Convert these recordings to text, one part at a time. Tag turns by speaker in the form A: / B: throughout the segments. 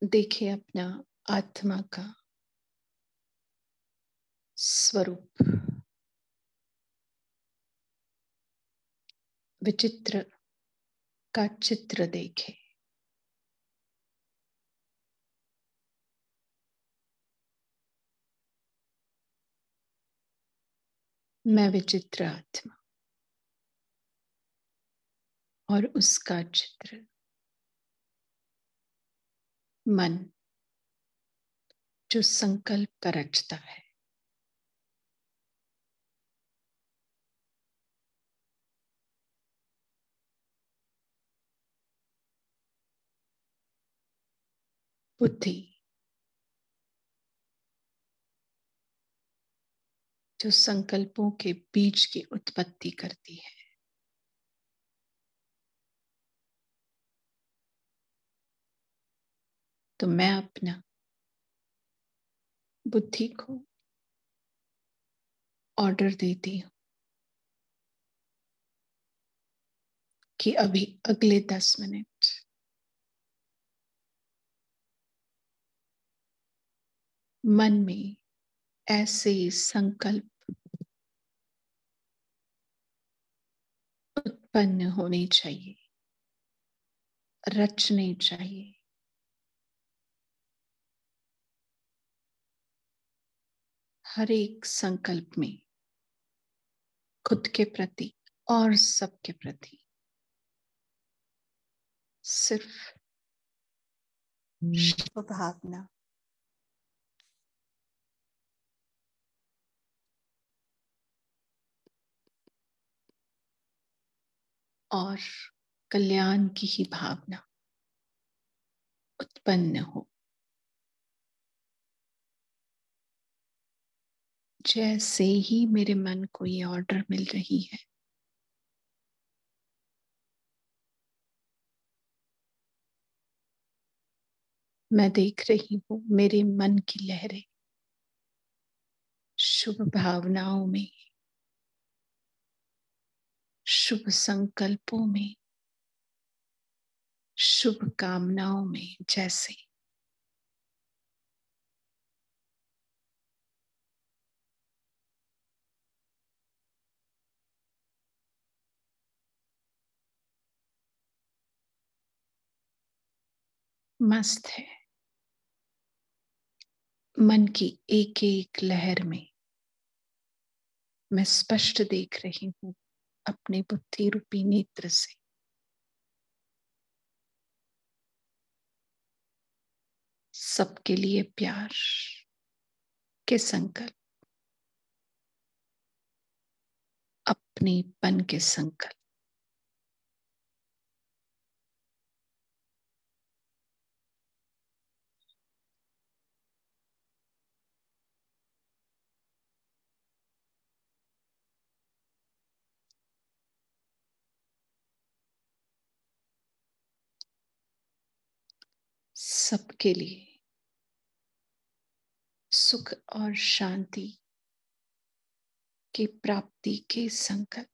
A: देखिए अपना आत्मा का स्वरूप। विचित्र का चित्र देखे। मैं विचित्र आत्मा और उसका चित्र मन, जो संकल्प का रचता है। बुद्धि, जो संकल्पों के बीज की उत्पत्ति करती है। तो मैं अपना बुद्धि को ऑर्डर देती हूँ कि अभी अगले 10 मिनट मन में ऐसे संकल्प उत्पन्न होने चाहिए, रचने चाहिए। हर एक संकल्प में खुद के प्रति और सबके प्रति सिर्फ शुभ भावना और कल्याण की ही भावना उत्पन्न हो। जैसे ही मेरे मन को ये ऑर्डर मिल रही है, मैं देख रही हूं मेरे मन की लहरें शुभ भावनाओं में, शुभ संकल्पों में, शुभ कामनाओं में जैसे मस्त है। मन की एक एक लहर में मैं स्पष्ट देख रही हूं अपने बुद्धि रूपी नेत्र से। सबके लिए प्यार के संकल्प, अपनेपन के संकल्प। सबके लिए सुख और शांति की प्राप्ति के संकल्प।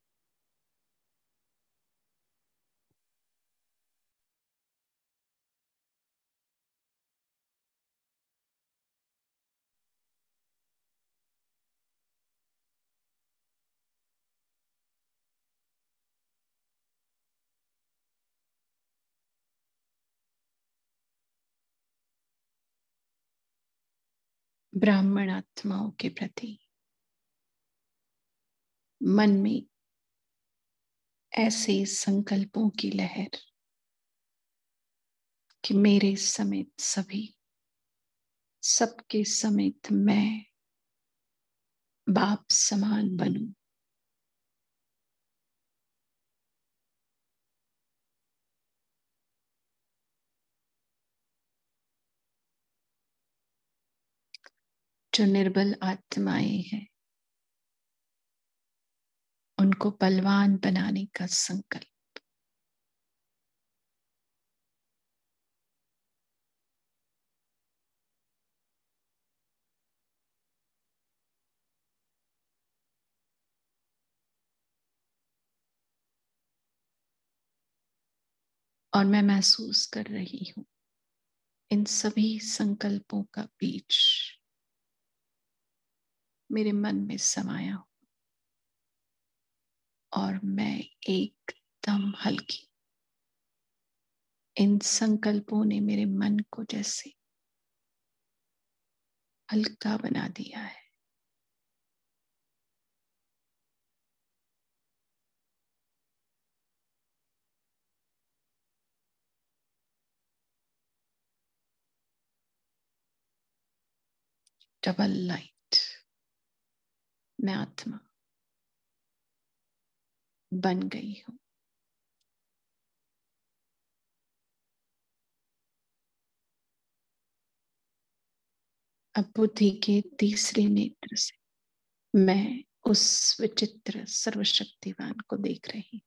A: ब्राह्मण आत्माओं के प्रति मन में ऐसे संकल्पों की लहर कि मेरे समेत सभी, सबके समेत मैं बाप समान बनूं। जो निर्बल आत्माएं हैं उनको बलवान बनाने का संकल्प। और मैं महसूस कर रही हूं इन सभी संकल्पों का बीज मेरे मन में समाया हो और मैं एकदम हल्की। इन संकल्पों ने मेरे मन को जैसे हल्का बना दिया है। डबल लाइट, मैं आत्मा बन गई हूं। अब बुद्धि के तीसरे नेत्र से मैं उस विचित्र सर्वशक्तिवान को देख रही।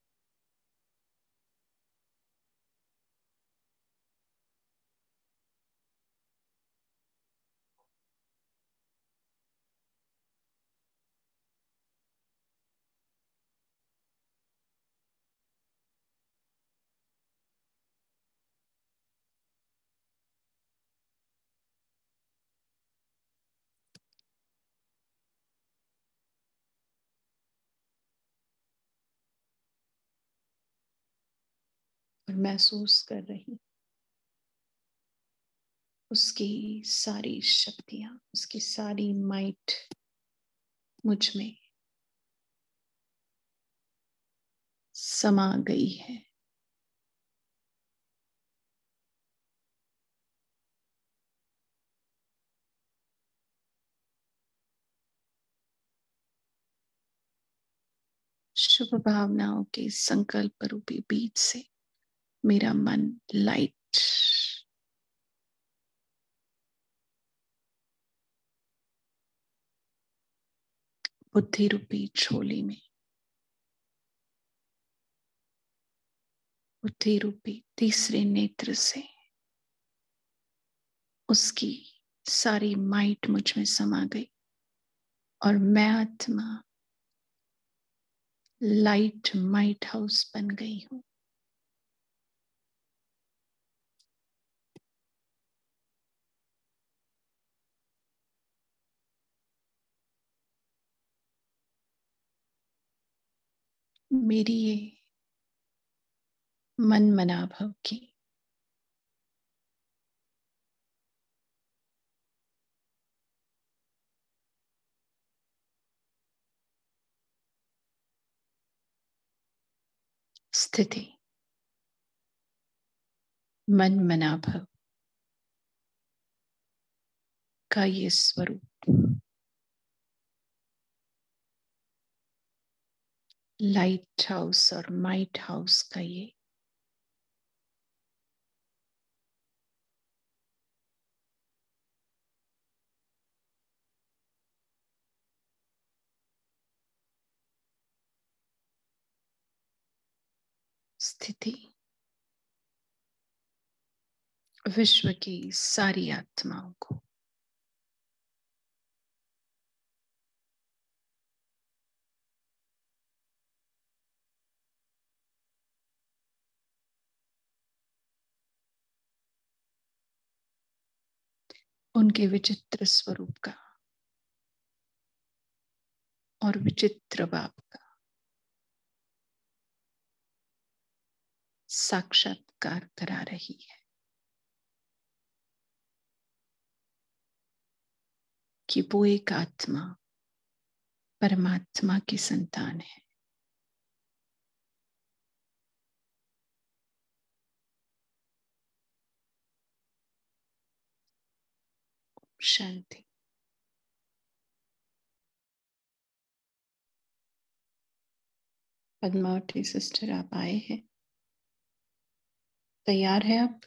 A: और महसूस कर रही उसकी सारी शक्तियां, उसकी सारी माइट मुझ में समा गई है। शुभ भावनाओं के संकल्प रूपी बीज से मेरा मन लाइट बुद्धि रूपी झोली में, बुद्धि रूपी तीसरे नेत्र से उसकी सारी माइट मुझ में समा गई और मैं आत्मा लाइट माइट हाउस बन गई हूं। मेरी ये मन मनाभव की स्थिति, मन मनाभव का ये स्वरूप लाइट हाउस और माइट हाउस का ये स्थिति विश्व की सारी आत्माओं को उनके विचित्र स्वरूप का और विचित्र बाप का साक्षात्कार करा रही है कि वो एक आत्मा परमात्मा की संतान है। शांति। पद्मावती सिस्टर आप आए हैं, तैयार है आप?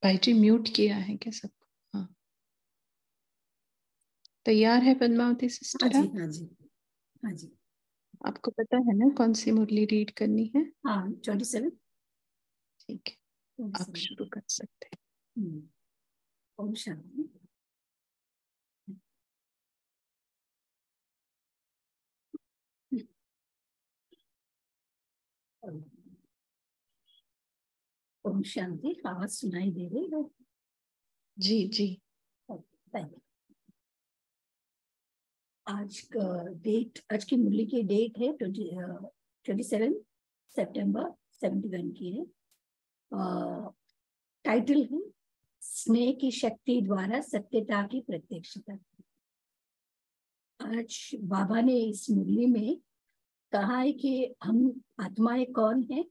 A: भाई जी म्यूट किया है क्या सबको? हाँ, तैयार है पद्मावती सिस्टर?
B: हाँ जी, हाँ जी, हाँ जी।
A: आपको पता है ना कौन सी मुरली रीड करनी है?
B: हाँ, 27।
A: ठीक है, आप शुरू कर सकते हैं।
B: ओम शांति। ओम शांति। आवाज सुनाई दे रही है?
A: जी जी।
B: Thank you. आज का डेट, आज की मुरली की डेट है 27 सितंबर 71 की है। टाइटल है स्नेह की शक्ति द्वारा सत्यता की प्रत्यक्षता। आज बाबा ने इस मुरली में कहा है कि हम आत्माएं कौन है,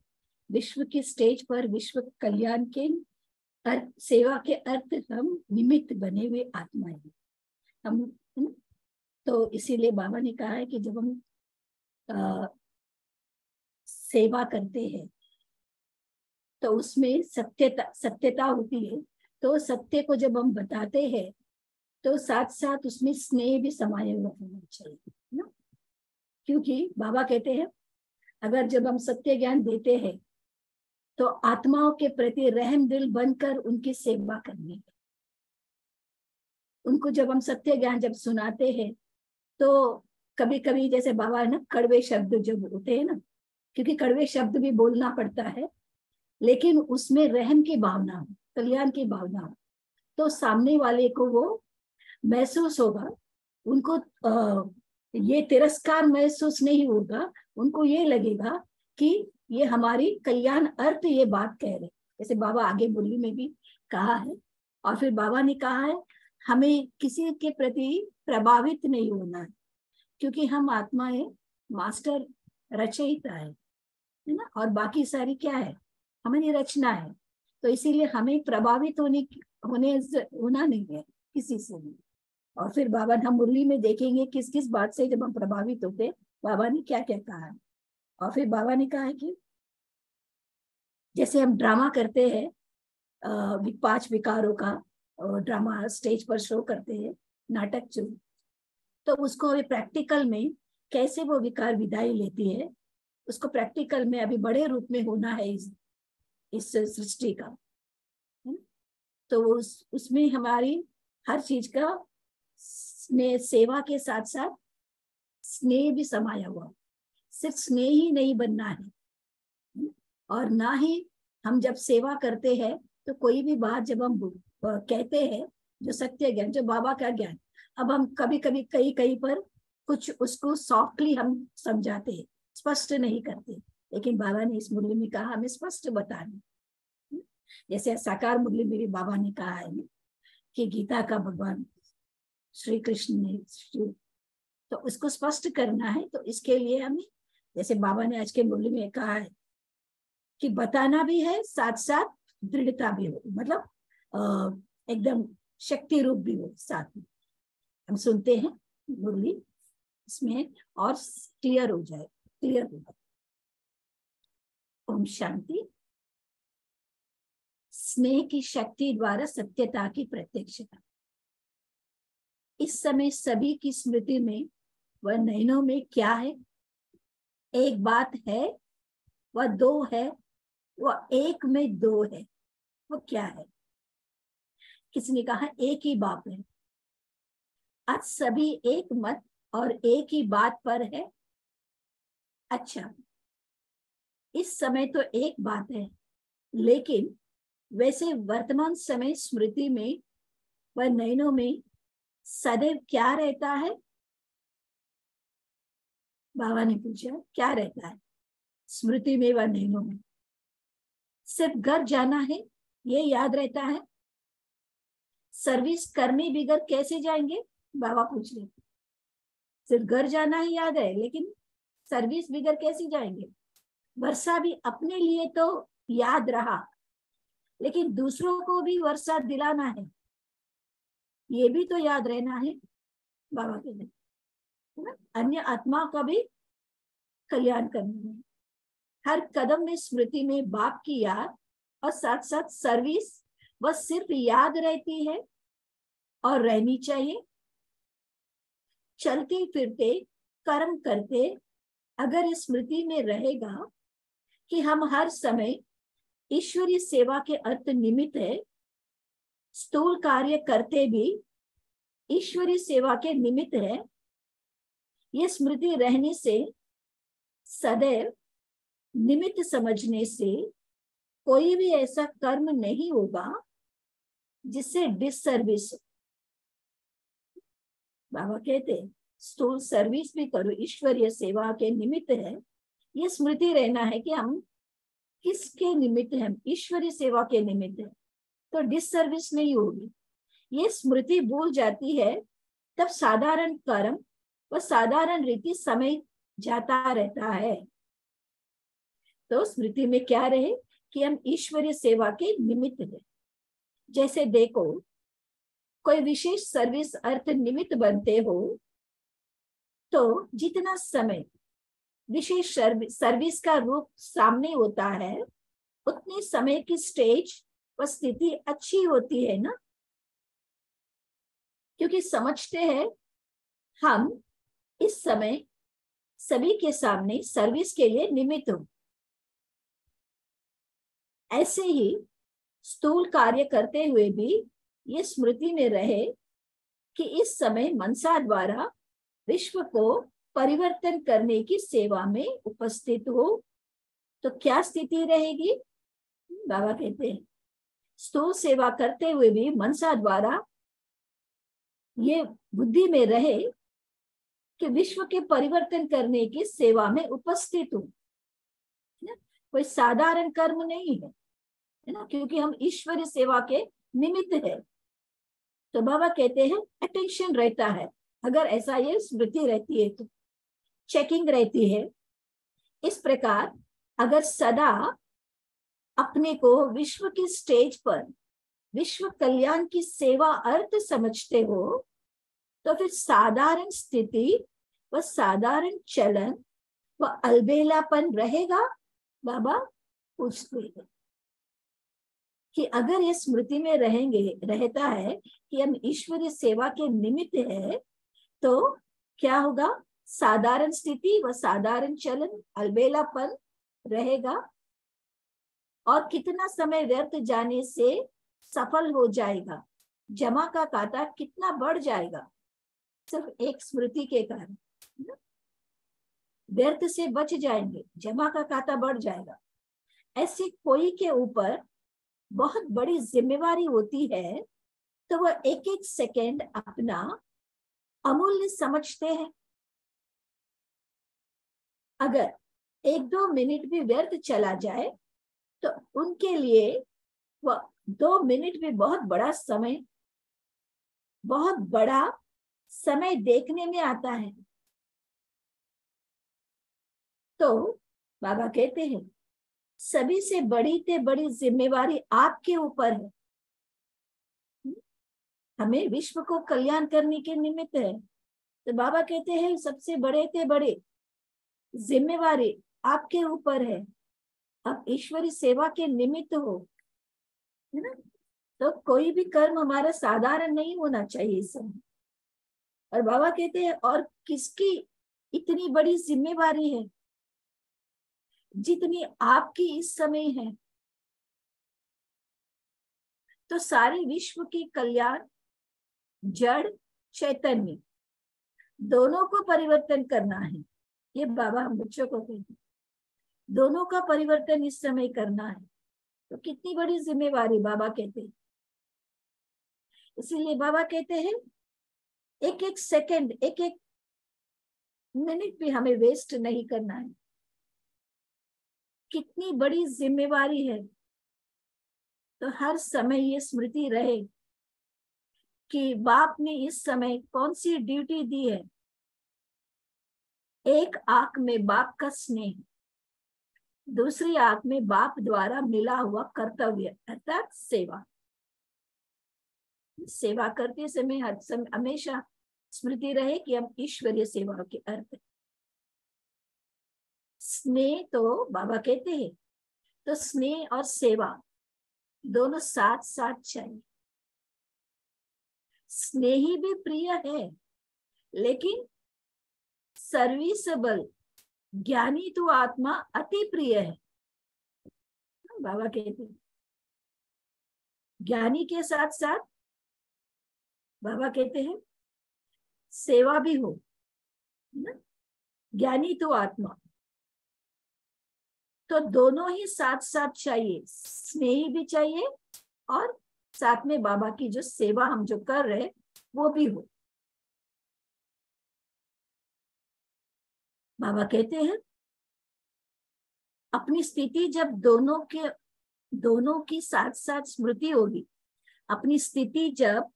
B: विश्व के स्टेज पर विश्व कल्याण के अर्थ, सेवा के अर्थ हम निमित्त बने हुए आत्माएं हैं हम। तो इसीलिए बाबा ने कहा है कि जब हम सेवा करते हैं तो उसमें सत्यता होती है। तो सत्य को जब हम बताते हैं तो साथ साथ उसमें स्नेह भी समाया हुआ होना चाहिए ना। क्योंकि बाबा कहते हैं अगर जब हम सत्य ज्ञान देते हैं तो आत्माओं के प्रति रहम दिल बनकर उनकी सेवा करनी है। उनको जब हम सत्य ज्ञान जब सुनाते हैं तो कभी कभी जैसे बाबा ना कड़वे शब्द जब होते हैं ना, क्योंकि कड़वे शब्द भी बोलना पड़ता है, लेकिन उसमें रहम की भावना हो, कल्याण की भावना हो, तो सामने वाले को वो महसूस होगा। उनको ये तिरस्कार महसूस नहीं होगा, उनको ये लगेगा कि ये हमारी कल्याण अर्थ ये बात कह रहे। जैसे बाबा आगे मुरली में भी कहा है, और फिर बाबा ने कहा है हमें किसी के प्रति प्रभावित नहीं होना है, क्योंकि हम आत्माएं मास्टर रचयिता है ना, और बाकी सारी क्या है, हमारी रचना है। तो इसीलिए हमें प्रभावित होना नहीं है किसी से भी। और फिर बाबा हम मुरली में देखेंगे किस किस बात से जब हम प्रभावित होते, बाबा ने क्या क्या कहा है। और फिर बाबा ने कहा है कि जैसे हम ड्रामा करते हैं, 5 विकारों का ड्रामा स्टेज पर शो करते हैं, नाटक जो, तो उसको अभी प्रैक्टिकल में कैसे वो विकार विदाई लेती है, उसको प्रैक्टिकल में अभी बड़े रूप में होना है इस सृष्टि का। तो उसमें हमारी हर चीज का स्नेह, सेवा के साथ साथ स्नेह भी समाया हुआ। सिर्फ स्नेह ही नहीं बनना है, और ना ही हम जब सेवा करते हैं तो कोई भी बात जब हम कहते हैं, जो सत्य ज्ञान, जो बाबा का ज्ञान, अब हम कभी कभी कहीं पर कुछ उसको सॉफ्टली हम समझाते हैं, स्पष्ट नहीं करते, लेकिन बाबा ने इस मुरली में कहा हमें स्पष्ट बताना। जैसे साकार मुरली में भी बाबा ने कहा है कि गीता का भगवान श्री कृष्ण ने, तो उसको स्पष्ट करना है। तो इसके लिए हमें, जैसे बाबा ने आज के मुरली में कहा है कि बताना भी है, साथ साथ दृढ़ता भी हो, मतलब एकदम शक्ति रूप भी हो साथ में। हम सुनते हैं मुरली, इसमें और क्लियर हो जाए, क्लियर होगा। ओम शांति। स्नेह की शक्ति द्वारा सत्यता की प्रत्यक्षता। इस समय सभी की स्मृति में वह नयनों में क्या है, एक बात है, वह दो है, वह एक में दो है, वो क्या है? किसी ने कहा एक ही बाप है। आज सभी एक मत और एक ही बात पर है। अच्छा, इस समय तो एक बात है, लेकिन वैसे वर्तमान समय स्मृति में वह नयनों में सदैव क्या रहता है? बाबा ने पूछा क्या रहता है स्मृति में व नयनों में? सिर्फ घर जाना है ये याद रहता है? सर्विस करने बगैर कैसे जाएंगे? बाबा पूछ रहे। सिर्फ घर जाना ही याद है, लेकिन सर्विस बगैर कैसे जाएंगे? वर्षा भी अपने लिए तो याद रहा, लेकिन दूसरों को भी वर्षा दिलाना है, ये भी तो याद रहना है। बाबा कहते हैं अन्य आत्मा का भी कल्याण करना है। हर कदम में स्मृति में बाप की याद और साथ साथ सर्विस, वह सिर्फ याद रहती है और रहनी चाहिए। चलते फिरते कर्म करते अगर स्मृति में रहेगा कि हम हर समय ईश्वरीय सेवा के अर्थ निमित्त है, स्थूल कार्य करते भी ईश्वरीय सेवा के निमित्त है, ये स्मृति रहने से, सदैव निमित्त समझने से कोई भी ऐसा कर्म नहीं होगा जिससे डिससर्विस। बाबा कहते स्थूल सर्विस भी करो, ईश्वरीय सेवा के निमित्त है। ये स्मृति रहना है कि हम किसके निमित्त हैं, ईश्वरीय सेवा के निमित्त है, तो डिससर्विस नहीं होगी। ये स्मृति भूल जाती है तब साधारण कर्म व साधारण रीति समय जाता रहता है। तो स्मृति में क्या रहे कि हम ईश्वरीय सेवा के निमित्त है। जैसे देखो, कोई विशेष सर्विस अर्थ निमित्त बनते हो तो जितना समय विशेष सर्विस का रूप सामने होता है उतने समय की स्टेज व स्थिति अच्छी होती है ना, क्योंकि समझते हैं हम इस समय सभी के सामने सर्विस के लिए निमित्त हो। ऐसे ही स्थूल कार्य करते हुए भी ये स्मृति में रहे कि इस समय मनसा द्वारा विश्व को परिवर्तन करने की सेवा में उपस्थित हो, तो क्या स्थिति रहेगी। बाबा कहते हैं स्थूल सेवा करते हुए भी मनसा द्वारा ये बुद्धि में रहे कि विश्व के परिवर्तन करने की सेवा में उपस्थित हो। कोई साधारण कर्म नहीं है ना, क्योंकि हम ईश्वरीय सेवा के निमित्त है। तो बाबा कहते हैं अटेंशन रहता है, अगर ऐसा ये स्मृति रहती है तो चेकिंग रहती है। इस प्रकार अगर सदा अपने को विश्व की स्टेज पर विश्व कल्याण की सेवा अर्थ समझते हो तो फिर साधारण स्थिति व साधारण चलन व अलबेलापन रहेगा। बाबा पूछते हैं कि अगर ये स्मृति में रहता है कि हम ईश्वरीय सेवा के निमित्त है तो क्या होगा, साधारण स्थिति व साधारण चलन अलबेलापन रहेगा। और कितना समय व्यर्थ जाने से सफल हो जाएगा, जमा का खाता कितना बढ़ जाएगा सिर्फ एक स्मृति के कारण। व्यर्थ से बच जाएंगे, जमा का खाता बढ़ जाएगा। ऐसे कोई के ऊपर बहुत बड़ी जिम्मेवारी होती है तो वह एक एक सेकेंड अपना अमूल्य समझते हैं। अगर 1-2 मिनट भी व्यर्थ चला जाए तो उनके लिए वह 2 मिनट भी बहुत बड़ा समय देखने में आता है। तो बाबा कहते हैं सभी से बड़ी जिम्मेवारी आपके ऊपर है। हमें विश्व को कल्याण करने के निमित्त है। तो बाबा कहते हैं सबसे बड़े जिम्मेवारी आपके ऊपर है। आप ईश्वरी सेवा के निमित्त हो, है ना। तो कोई भी कर्म हमारा साधारण नहीं होना चाहिए इस समय। और बाबा कहते हैं और किसकी इतनी बड़ी जिम्मेवारी है जितनी आपकी इस समय है। तो सारे विश्व की कल्याण जड़ चैतन्य दोनों को परिवर्तन करना है। ये बाबा हम बच्चों को कहते हैं दोनों का परिवर्तन इस समय करना है। तो कितनी बड़ी जिम्मेवारी बाबा कहते हैं। इसीलिए बाबा कहते हैं एक एक सेकंड एक एक मिनट भी हमें वेस्ट नहीं करना है। कितनी बड़ी जिम्मेवारी है। तो हर समय ये स्मृति रहे कि बाप ने इस समय कौन सी ड्यूटी दी है। एक आंख में बाप का स्नेह, दूसरी आंख में बाप द्वारा मिला हुआ कर्तव्य अर्थात सेवा। सेवा करते समय हमेशा स्मृति रहे कि हम ईश्वरीय सेवा के अर्थ। स्नेह तो बाबा कहते हैं तो स्नेह और सेवा दोनों साथ साथ चाहिए। स्नेही भी प्रिय है लेकिन सर्विसेबल ज्ञानी तो आत्मा अति प्रिय है। बाबा कहते हैं ज्ञानी के साथ साथ बाबा कहते हैं सेवा भी हो, ना। ज्ञानी तो आत्मा। तो दोनों ही साथ साथ चाहिए, स्नेही भी चाहिए और साथ में बाबा की जो सेवा हम जो कर रहे वो भी हो। बाबा कहते हैं अपनी स्थिति जब दोनों की साथ साथ स्मृति होगी, अपनी स्थिति जब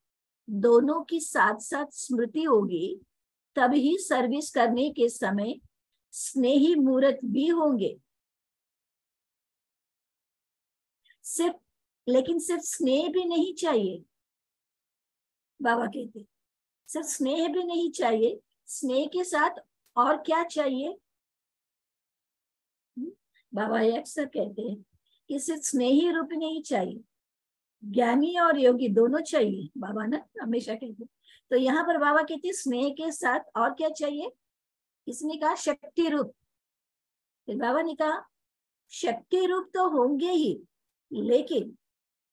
B: दोनों की साथ साथ स्मृति होगी, तभी सर्विस करने के समय स्नेही मूर्त भी होंगे। लेकिन सिर्फ स्नेह भी नहीं चाहिए, बाबा कहते सिर्फ स्नेह भी नहीं चाहिए, स्नेह के साथ और क्या चाहिए? बाबा अक्सर कहते हैं कि सिर्फ स्नेही रूप नहीं चाहिए, ज्ञानी और योगी दोनों चाहिए, बाबा ना हमेशा कहते। तो यहाँ पर बाबा कहते स्नेह के साथ और क्या चाहिए? इसने कहा शक्ति रूप। फिर बाबा ने कहा शक्ति रूप तो होंगे ही, लेकिन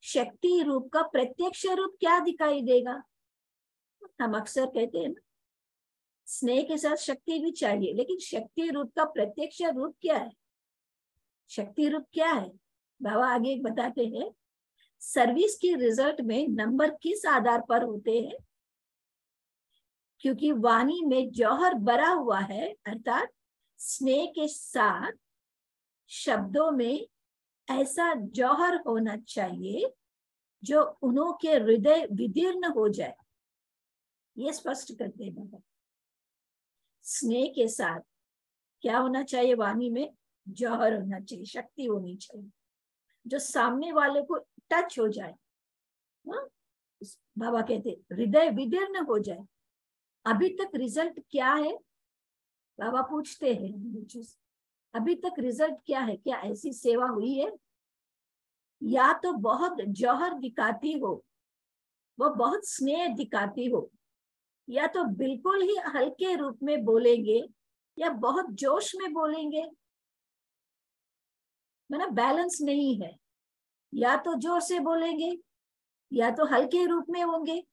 B: शक्ति रूप का प्रत्यक्ष रूप क्या दिखाई देगा? हम अक्सर कहते हैं ना स्नेह के साथ शक्ति भी चाहिए, लेकिन शक्ति रूप का प्रत्यक्ष रूप क्या है? शक्ति रूप क्या है? बाबा आगे बताते हैं सर्विस की रिजल्ट में नंबर किस आधार पर होते हैं? क्योंकि वाणी में जौहर भरा हुआ है, अर्थात स्नेह के साथ शब्दों में ऐसा जौहर होना चाहिए जो उन्हों के हृदय विदीर्ण हो जाए। ये स्पष्ट करते हैं बाबा। स्नेह के साथ क्या होना चाहिए? वाणी में जौहर होना चाहिए, शक्ति होनी चाहिए जो सामने वाले को टच हो जाए। बाबा कहते हृदय विदीर्ण हो जाए। अभी तक रिजल्ट क्या है? बाबा पूछते हैं अभी तक रिजल्ट क्या है? क्या ऐसी सेवा हुई है? या तो बहुत जौहर दिखाती हो, वो बहुत स्नेह दिखाती हो, या तो बिल्कुल ही हल्के रूप में बोलेंगे या बहुत जोश में बोलेंगे, मतलब बैलेंस नहीं है। या तो जोर से बोलेंगे या तो हल्के रूप में होंगे,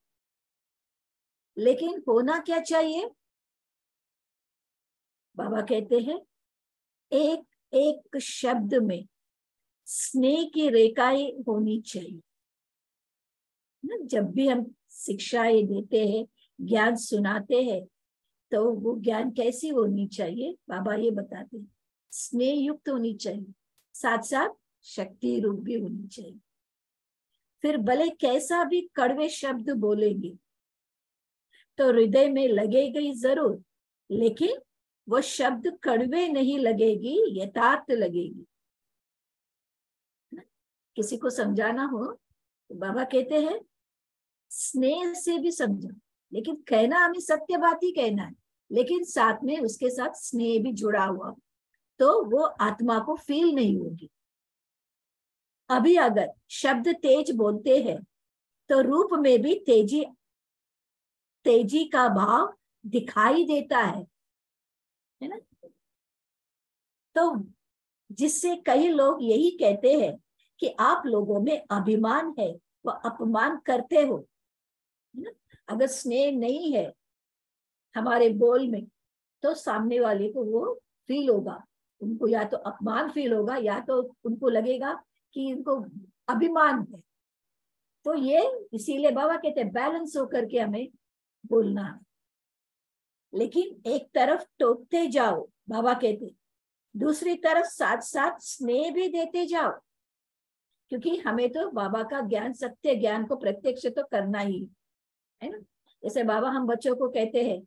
B: लेकिन होना क्या चाहिए? बाबा कहते हैं एक एक शब्द में स्नेह की रेखाएं होनी चाहिए। जब भी हम शिक्षाएं देते हैं, ज्ञान सुनाते हैं, तो वो ज्ञान कैसी होनी चाहिए? बाबा ये बताते हैं स्नेह युक्त होनी चाहिए, साथ साथ शक्ति रूप भी होनी चाहिए। फिर भले कैसा भी कड़वे शब्द बोलेंगे तो हृदय में लगेगी जरूर, लेकिन वो शब्द कड़वे नहीं लगेगी, यथार्थ लगेगी। किसी को समझाना हो तो बाबा कहते हैं स्नेह से भी समझा, लेकिन कहना हमें सत्य बात ही कहना है, लेकिन साथ में उसके साथ स्नेह भी जुड़ा हुआ, तो वो आत्मा को फील नहीं होगी। अभी अगर शब्द तेज बोलते हैं तो रूप में भी तेजी का भाव दिखाई देता है ना? तो जिससे कई लोग यही कहते हैं कि आप लोगों में अभिमान है, वह अपमान करते हो, है ना? अगर स्नेह नहीं है हमारे बोल में तो सामने वाले को वो फील होगा, उनको या तो अपमान फील होगा या तो उनको लगेगा कि उनको अभिमान है। तो ये इसीलिए बाबा कहते हैं बैलेंस होकर के हमें बोलना है, लेकिन एक तरफ टोकते जाओ, बाबा कहते दूसरी तरफ साथ साथ स्नेह भी देते जाओ, क्योंकि हमें तो बाबा का ज्ञान, सत्य ज्ञान को प्रत्यक्ष तो करना ही है ना। जैसे बाबा हम बच्चों को कहते हैं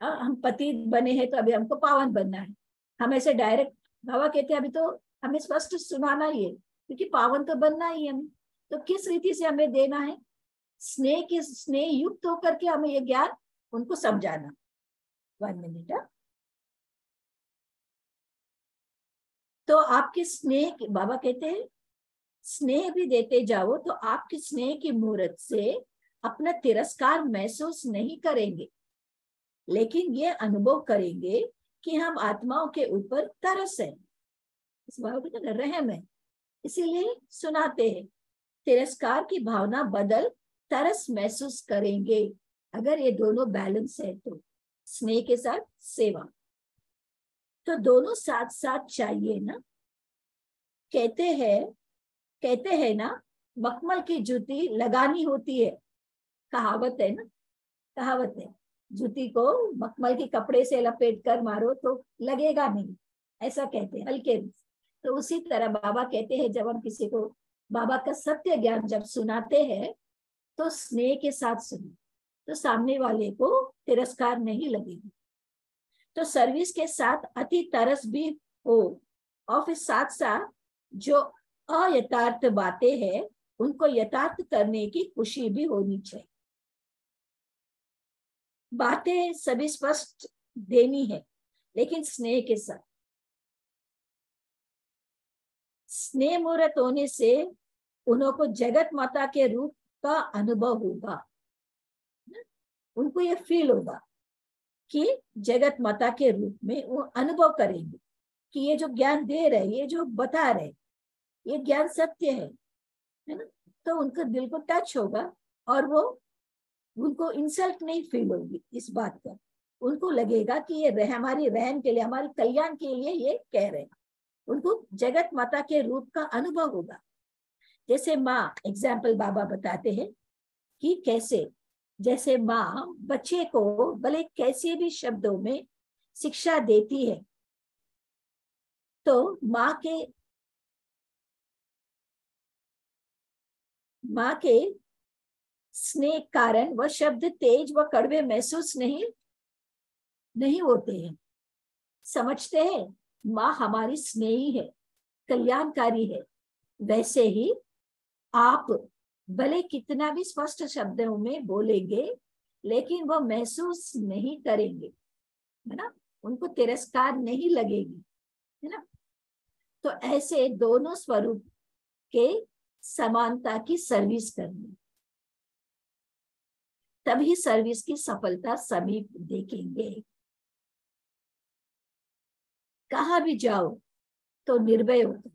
B: हम पति बने हैं तो अभी हमको पावन बनना है, हम ऐसे डायरेक्ट बाबा कहते हैं अभी तो हमें स्पष्ट सुनाना ही है, क्योंकि पावन तो बनना ही है हमें। तो किस रीति से हमें देना है? स्नेह युक्त होकर के हमें ये ज्ञान उनको समझाना। 1 मिनट। तो आपके स्नेह, बाबा कहते हैं स्नेह भी देते जाओ तो आपके स्नेह की मूर्त से अपना तिरस्कार महसूस नहीं करेंगे, लेकिन ये अनुभव करेंगे कि हम आत्माओं के ऊपर तरस है, इस बाबा कहते रहम है, इसीलिए सुनाते हैं। तिरस्कार की भावना बदल तरस महसूस करेंगे अगर ये दोनों बैलेंस है तो, स्नेह के साथ सेवा। तो दोनों साथ साथ चाहिए ना। कहते हैं ना, मखमल की जूती लगानी होती है, कहावत है ना, कहावत है। जूती को मखमल के कपड़े से लपेट कर मारो तो लगेगा नहीं, ऐसा कहते हैं हल्के। तो उसी तरह बाबा कहते हैं, जब हम किसी को बाबा का सत्य ज्ञान जब सुनाते हैं तो स्नेह के साथ सुनो, तो सामने वाले को तिरस्कार नहीं लगेगी। तो सर्विस के साथ अति तरस भी हो, और फिर साथ साथ जो अयथार्थ बातें हैं उनको यथार्थ करने की खुशी भी होनी चाहिए। बातें सभी स्पष्ट देनी है, लेकिन स्नेह के साथ। स्नेह मूर्त होने से उनको जगत माता के रूप का अनुभव होगा। उनको ये फील होगा कि जगत माता के रूप में वो अनुभव करेंगे कि ये जो ज्ञान दे रहे, ये जो बता रहे, ये ज्ञान सत्य है ना। तो उनका दिल को टच होगा और वो उनको इंसल्ट नहीं फील होगी इस बात का। उनको लगेगा कि ये हमारी रहन के लिए, हमारे कल्याण के लिए ये कह रहे हैं। उनको जगत माता के रूप का अनुभव होगा। जैसे माँ, एग्जाम्पल बाबा बताते हैं कि कैसे, जैसे माँ बच्चे को भले कैसे भी शब्दों में शिक्षा देती है, तो माँ के स्नेह कारण वह शब्द तेज व कड़वे महसूस नहीं होते हैं। समझते हैं माँ हमारी स्नेही है, कल्याणकारी है। वैसे ही आप भले कितना भी स्पष्ट शब्दों में बोलेंगे, लेकिन वो महसूस नहीं करेंगे, है ना, उनको तिरस्कार नहीं लगेगी, है ना। तो ऐसे दोनों स्वरूप के समानता की सर्विस करनी, तभी सर्विस की सफलता सभी देखेंगे। कहाँ भी जाओ तो निर्भय होकर,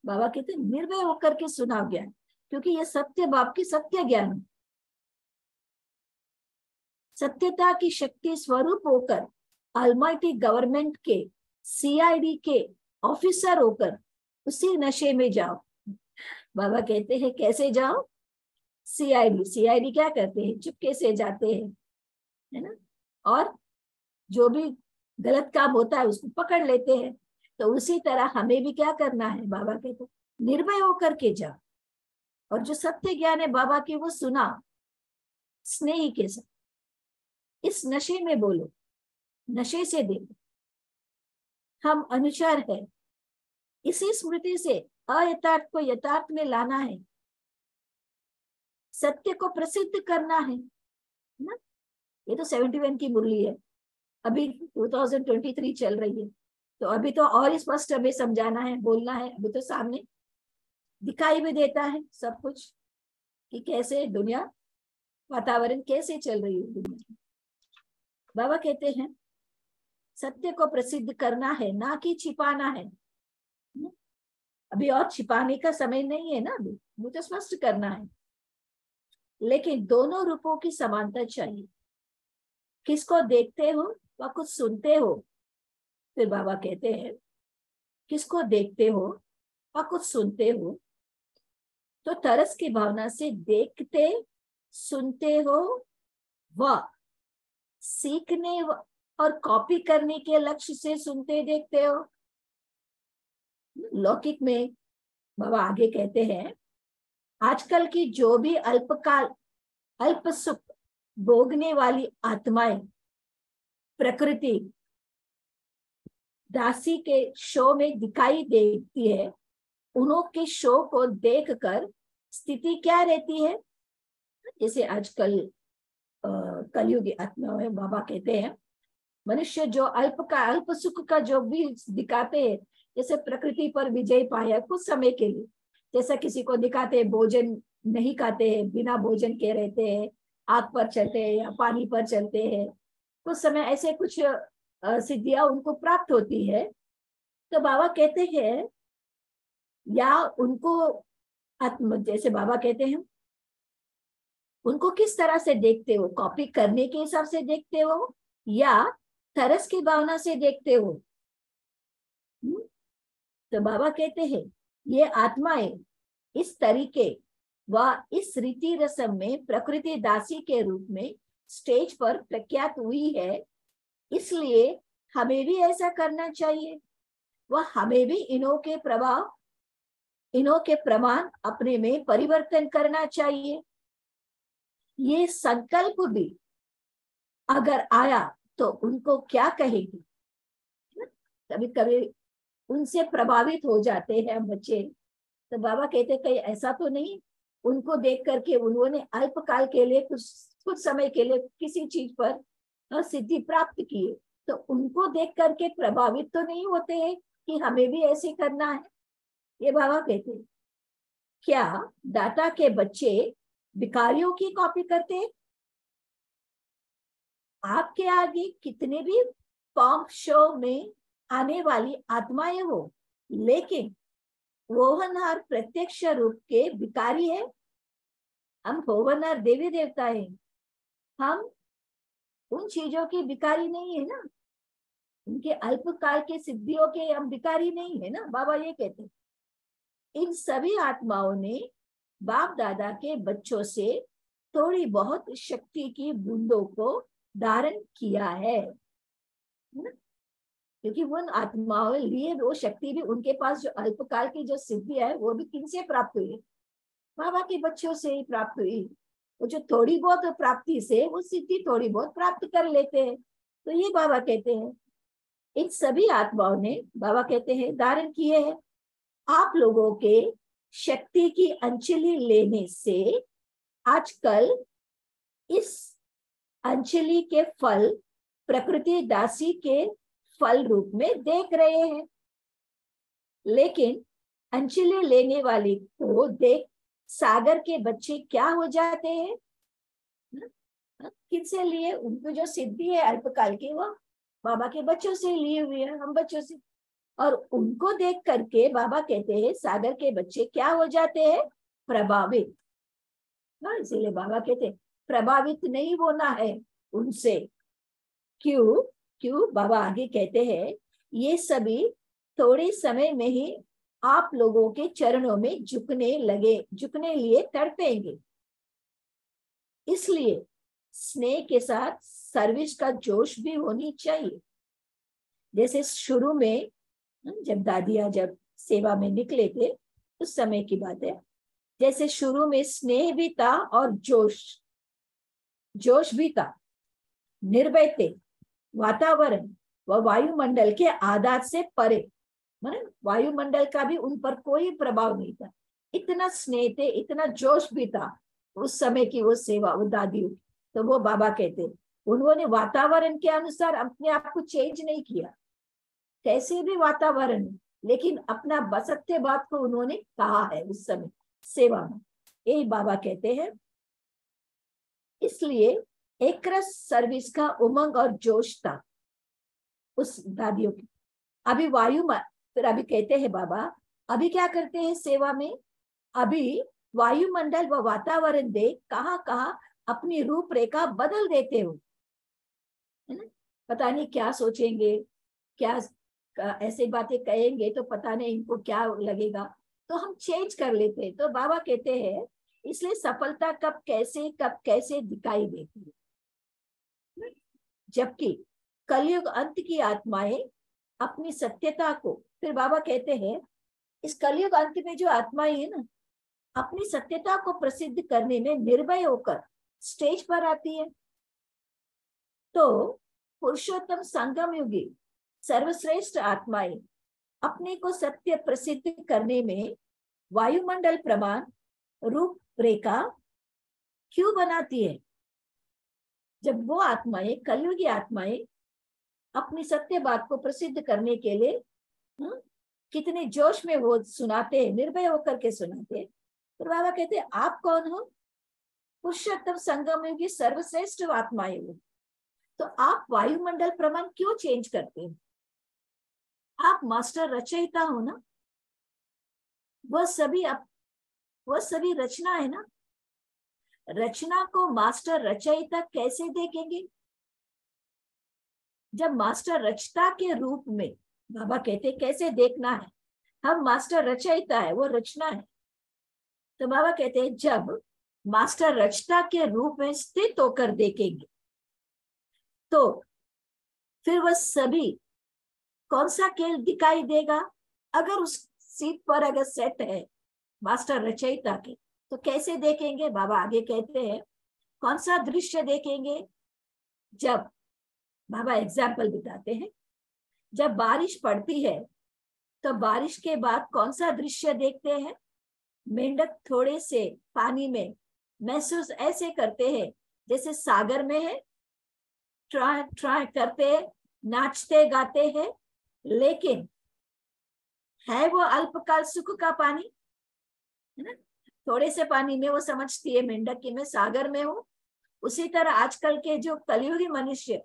B: बाबा कहते निर्भय होकर के सुनाओ ज्ञान, क्योंकि ये सत्य बाप की सत्य ज्ञान, सत्यता की शक्ति स्वरूप होकर ऑलमाइटी गवर्नमेंट के सीआईडी के ऑफिसर होकर उसी नशे में जाओ। बाबा कहते हैं कैसे जाओ? सीआईडी क्या करते हैं? चुपके से जाते हैं, है ना, और जो भी गलत काम होता है उसको पकड़ लेते हैं। तो उसी तरह हमें भी क्या करना है? बाबा कहते निर्भय होकर के जाओ, और जो सत्य ज्ञान है बाबा की वो सुना स्नेह के साथ। इस नशे में बोलो, नशे से देखो हम अनुचर है। इसी स्मृति से अयथार्थ को यथार्थ में लाना है, सत्य को प्रसिद्ध करना है ना। ये तो 71 की मुरली है, अभी 2023 चल रही है, तो अभी तो और स्पष्ट हमें समझाना है, बोलना है। अभी तो सामने दिखाई भी देता है सब कुछ कि कैसे दुनिया, वातावरण कैसे चल रही है दुनिया। बाबा कहते हैं सत्य को प्रसिद्ध करना है, ना कि छिपाना है। अभी और छिपाने का समय नहीं है ना, अभी मुझे स्पष्ट करना है। लेकिन दोनों रूपों की समानता चाहिए। किसको देखते हो व कुछ सुनते हो। फिर बाबा कहते हैं किसको देखते हो व कुछ सुनते हो, तो तरस की भावना से देखते सुनते हो व सीखने और कॉपी करने के लक्ष्य से सुनते देखते हो। लौकिक में बाबा आगे कहते हैं आजकल की जो भी अल्प सुख भोगने वाली आत्माएं प्रकृति दासी के शो में दिखाई देती है, उनके शो को देखकर स्थिति क्या रहती है? जैसे आजकल कलयुगी आत्मा है, बाबा कहते हैं मनुष्य जो अल्प सुख का जो भी दिखाते हैं, जैसे प्रकृति पर विजय पाया कुछ समय के लिए, जैसा किसी को दिखाते हैं भोजन नहीं खाते हैं, बिना भोजन के रहते हैं, आग पर चलते हैं या पानी पर चलते हैं, कुछ समय ऐसे कुछ सिद्धियां उनको प्राप्त होती है। तो बाबा कहते हैं या उनको आत्म, जैसे बाबा कहते हैं उनको किस तरह से देखते हो? कॉपी करने के हिसाब से देखते हो या तरस की भावना से देखते हो। तो बाबा कहते हैं ये आत्माएं इस तरीके व इस रीति रस्म में प्रकृति दासी के रूप में स्टेज पर प्रख्यात हुई है, इसलिए हमें भी ऐसा करना चाहिए। वह हमें भी इन्हों के प्रमाण अपने में परिवर्तन करना चाहिए। ये संकल्प भी अगर आया तो उनको क्या कहेगी। कभी कभी उनसे प्रभावित हो जाते हैं बच्चे, तो बाबा कहते कहीं ऐसा तो नहीं उनको देख करके उन्होंने अल्पकाल के लिए कुछ समय के लिए किसी चीज पर सिद्धि प्राप्त की है, तो उनको देख करके प्रभावित तो नहीं होते हैं कि हमें भी ऐसे करना है। ये बाबा कहते हैं क्या दाता के बच्चे भिखारियों की कॉपी करते हैं? आपके आगे कितने भी पॉप शो में आने वाली आत्माएं हो, लेकिन होवनहार प्रत्यक्ष रूप के भिखारी है। हम होवनहार देवी देवता है, हम उन चीजों के भिखारी नहीं है ना, उनके अल्पकाल के सिद्धियों के हम भिखारी नहीं है ना। बाबा ये कहते इन सभी आत्माओं ने बाप दादा के बच्चों से थोड़ी बहुत शक्ति की बूंदों को धारण किया है, क्योंकि उन आत्माओं लिए वो शक्ति भी उनके पास जो अल्पकाल की जो सिद्धि है वो भी किनसे प्राप्त हुई? बाबा के बच्चों से ही प्राप्त हुई। वो जो थोड़ी बहुत प्राप्ति से वो सिद्धि थोड़ी बहुत प्राप्त कर लेते हैं। तो ये बाबा कहते हैं इन सभी आत्माओं ने, बाबा कहते हैं, धारण किए हैं। आप लोगों के शक्ति की अंजलि लेने से आजकल इस अंजलि के फल प्रकृति दासी के फल रूप में देख रहे हैं, लेकिन अंजलि लेने वाली को देख सागर के बच्चे क्या हो जाते हैं? किनसे लिए? उनको जो सिद्धि है अल्पकाल की वो बाबा के बच्चों से लिए हुए हैं, हम बच्चों से। और उनको देख करके बाबा कहते हैं सागर के बच्चे क्या हो जाते हैं? प्रभावित। इसीलिए बाबा कहते हैं प्रभावित नहीं होना है उनसे। क्यों बाबा आगे कहते हैं ये सभी थोड़े समय में ही आप लोगों के चरणों में झुकने लिए तड़पेंगे। इसलिए स्नेह के साथ सर्विस का जोश भी होनी चाहिए। जैसे शुरू में जब दादिया जब सेवा में निकले थे उस समय की बात है, जैसे शुरू में स्नेह भी था और जोश भी था, निर्भय थे, वातावरण व वायुमंडल के आदत से परे, वायुमंडल का भी उन पर कोई प्रभाव नहीं था। इतना स्नेह थे, इतना जोश भी था उस समय की वो सेवा, वो दादी। तो वो बाबा कहते उन्होंने वातावरण के अनुसार अपने आप को चेंज नहीं किया, कैसे भी वातावरण, लेकिन अपना बसत्य बात को उन्होंने कहा है उस समय सेवा में। यही बाबा कहते हैं। इसलिए एक रस सर्विस का उमंग और जोश था उस दादियों की। अभी फिर अभी कहते हैं बाबा अभी क्या करते हैं सेवा में? अभी वायुमंडल व वातावरण देख कहाँ अपनी रूपरेखा बदल देते हो, है ना। पता नहीं क्या सोचेंगे, क्या ऐसे बातें कहेंगे तो पता नहीं इनको क्या लगेगा, तो हम चेंज कर लेते हैं। तो बाबा कहते हैं इसलिए सफलता कब कैसे दिखाई देती है, जबकि कलयुग अंत की आत्माएं अपनी सत्यता को, फिर बाबा कहते हैं इस कलयुग अंत में जो आत्माएं है ना, अपनी सत्यता को प्रसिद्ध करने में निर्भय होकर स्टेज पर आती है। तो पुरुषोत्तम संगम युगी सर्वश्रेष्ठ आत्माएं अपने को सत्य प्रसिद्ध करने में वायुमंडल प्रमाण रूपरेखा क्यों बनाती है? जब वो आत्माएं, कलयुगी आत्माएं अपनी सत्य बात को प्रसिद्ध करने के लिए कितने जोश में वो सुनाते हैं, निर्भय होकर के सुनाते हैं। तो बाबा कहते हैं आप कौन हो? पुरुषोत्तम संगम युगी सर्वश्रेष्ठ आत्माएं हो, तो आप वायुमंडल प्रमाण क्यों चेंज करते हैं? आप मास्टर रचयिता हो ना, वह सभी रचना है ना। रचना को मास्टर रचयिता कैसे देखेंगे? जब मास्टर रचता के रूप में, बाबा कहते कैसे देखना है, हम मास्टर रचयिता है, वो रचना है। तो बाबा कहते हैं जब मास्टर रचता के रूप में स्थित होकर देखेंगे तो फिर वह सभी कौन सा खेल दिखाई देगा। अगर उस सीट पर अगर सेट है मास्टर रचयिता के तो कैसे देखेंगे। बाबा आगे कहते हैं कौन सा दृश्य देखेंगे। जब बाबा एग्जाम्पल बताते हैं, जब बारिश पड़ती है तो बारिश के बाद कौन सा दृश्य देखते हैं। मेंढक थोड़े से पानी में महसूस ऐसे करते हैं जैसे सागर में है, ट्राई करते हैं, नाचते गाते हैं, लेकिन है वो अल्पकाल सुख का पानी, है ना। थोड़े से पानी में वो समझती है मेंढक की मैं सागर में हूँ। उसी तरह आजकल के जो कलयुगी मनुष्य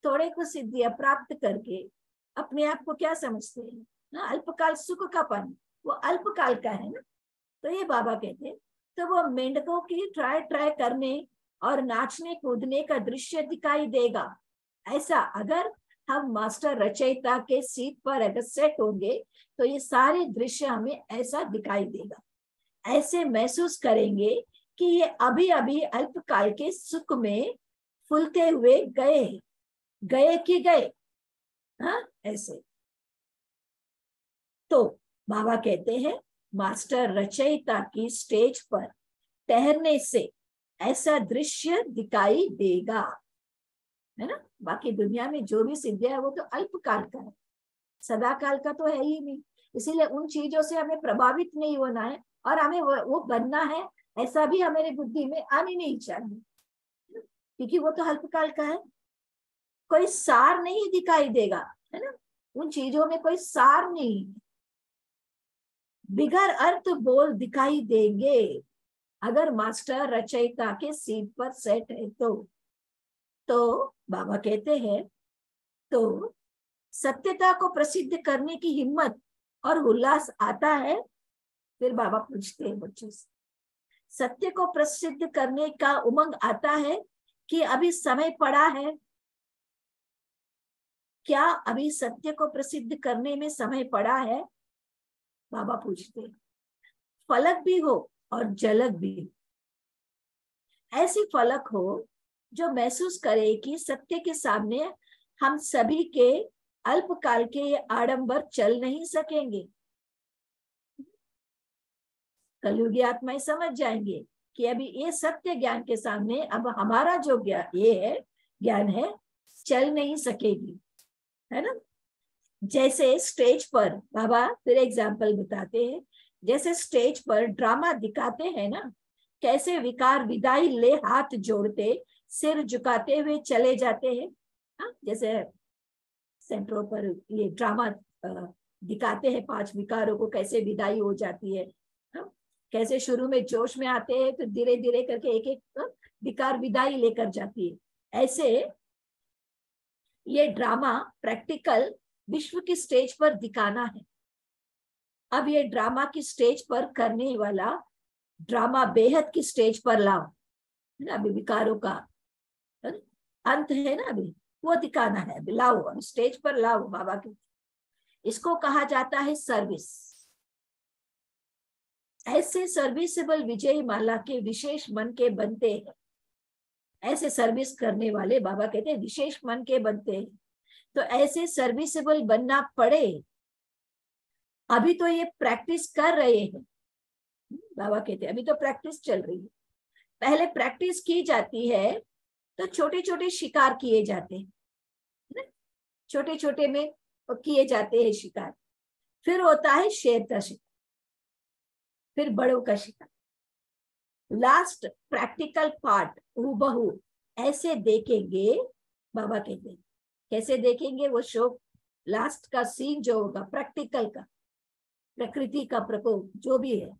B: थोड़े कुछ सिद्धियां प्राप्त करके अपने आप को क्या समझते हैं ना, अल्पकाल सुख का पानी, वो अल्पकाल का है ना। तो ये बाबा कहते हैं तो वो मेंढकों की ट्राई करने और नाचने कूदने का दृश्य दिखाई देगा। ऐसा अगर हम मास्टर रचयिता के सीट पर अगर सेट होंगे तो ये सारे दृश्य हमें ऐसा दिखाई देगा। ऐसे महसूस करेंगे कि ये अभी अभी अल्पकाल के सुख में फूलते हुए गए कि गए, हाँ ऐसे। तो बाबा कहते हैं मास्टर रचयिता की स्टेज पर ठहरने से ऐसा दृश्य दिखाई देगा, है ना। बाकी दुनिया में जो भी सिद्धियां है वो तो अल्पकाल का है, सदा काल का तो है ही नहीं। इसीलिए उन चीजों से हमें प्रभावित नहीं होना है और हमें वो बनना है, ऐसा भी हमारी बुद्धि में आनी नहीं चाहिए, क्योंकि वो तो अल्पकाल का है। कोई सार नहीं दिखाई देगा, है ना। उन चीजों में कोई सार नहीं, बिगर अर्थ बोल दिखाई देंगे अगर मास्टर रचयिता के सीट पर सेट है तो बाबा कहते हैं तो सत्यता को प्रसिद्ध करने की हिम्मत और उल्लास आता है। फिर बाबा पूछते हैं बच्चों से, सत्य को प्रसिद्ध करने का उमंग आता है कि अभी समय पड़ा है। क्या अभी सत्य को प्रसिद्ध करने में समय पड़ा है, बाबा पूछते हैं। फलक भी हो और झलक भी हो, ऐसी फलक हो जो महसूस करे कि सत्य के सामने हम सभी के अल्पकाल के आडंबर चल नहीं सकेंगे। कलयुगी आत्माएं समझ जाएंगे कि अभी ये सत्य ज्ञान के सामने अब हमारा जो ज्ञान है चल नहीं सकेगी, है ना। जैसे स्टेज पर बाबा फिर एग्जाम्पल बताते हैं, जैसे स्टेज पर ड्रामा दिखाते हैं ना, कैसे विकार विदाई ले हाथ जोड़ते सिर झुकाते हुए चले जाते हैं। हाँ, जैसे सेंटरों पर ये ड्रामा दिखाते हैं 5 विकारों को कैसे विदाई हो जाती है। हाँ, कैसे शुरू में जोश में आते हैं तो धीरे धीरे करके एक एक विकार विदाई लेकर जाती है। ऐसे ये ड्रामा प्रैक्टिकल विश्व की स्टेज पर दिखाना है। अब ये ड्रामा की स्टेज पर करने वाला ड्रामा बेहद की स्टेज पर लाओ, है ना। अभी विकारों का अंत है ना, अभी वो दिखाना है, लाओ स्टेज पर लाओ बाबा के। इसको कहा जाता है सर्विस। ऐसे सर्विसेबल विजयी माला के विशेष मन के बनते हैं। ऐसे सर्विस करने वाले बाबा कहते हैं विशेष मन के बनते हैं। तो ऐसे सर्विसेबल बनना पड़े। अभी तो ये प्रैक्टिस कर रहे हैं, बाबा कहते हैं अभी तो प्रैक्टिस चल रही है। पहले प्रैक्टिस की जाती है तो छोटे छोटे शिकार किए जाते हैं, छोटे छोटे में किए जाते हैं शिकार। फिर होता है शेर का शिकार, फिर बड़ों का शिकार। लास्ट प्रैक्टिकल पार्ट हूबहू ऐसे देखेंगे। बाबा कहते हैं कैसे देखेंगे वो शो, लास्ट का सीन जो होगा प्रैक्टिकल का, प्रकृति का प्रकोप जो भी है,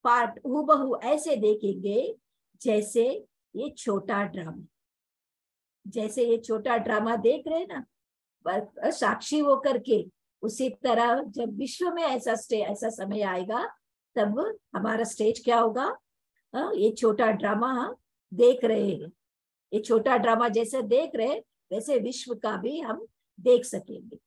B: पार्ट हूबहू ऐसे देखेंगे जैसे ये छोटा ड्रामा, जैसे ये छोटा ड्रामा देख रहे हैं ना साक्षी हो करके। उसी तरह जब विश्व में ऐसा समय आएगा तब हमारा स्टेज क्या होगा, ये छोटा ड्रामा देख रहे हैं। ये छोटा ड्रामा जैसे देख रहे वैसे विश्व का भी हम देख सकेंगे।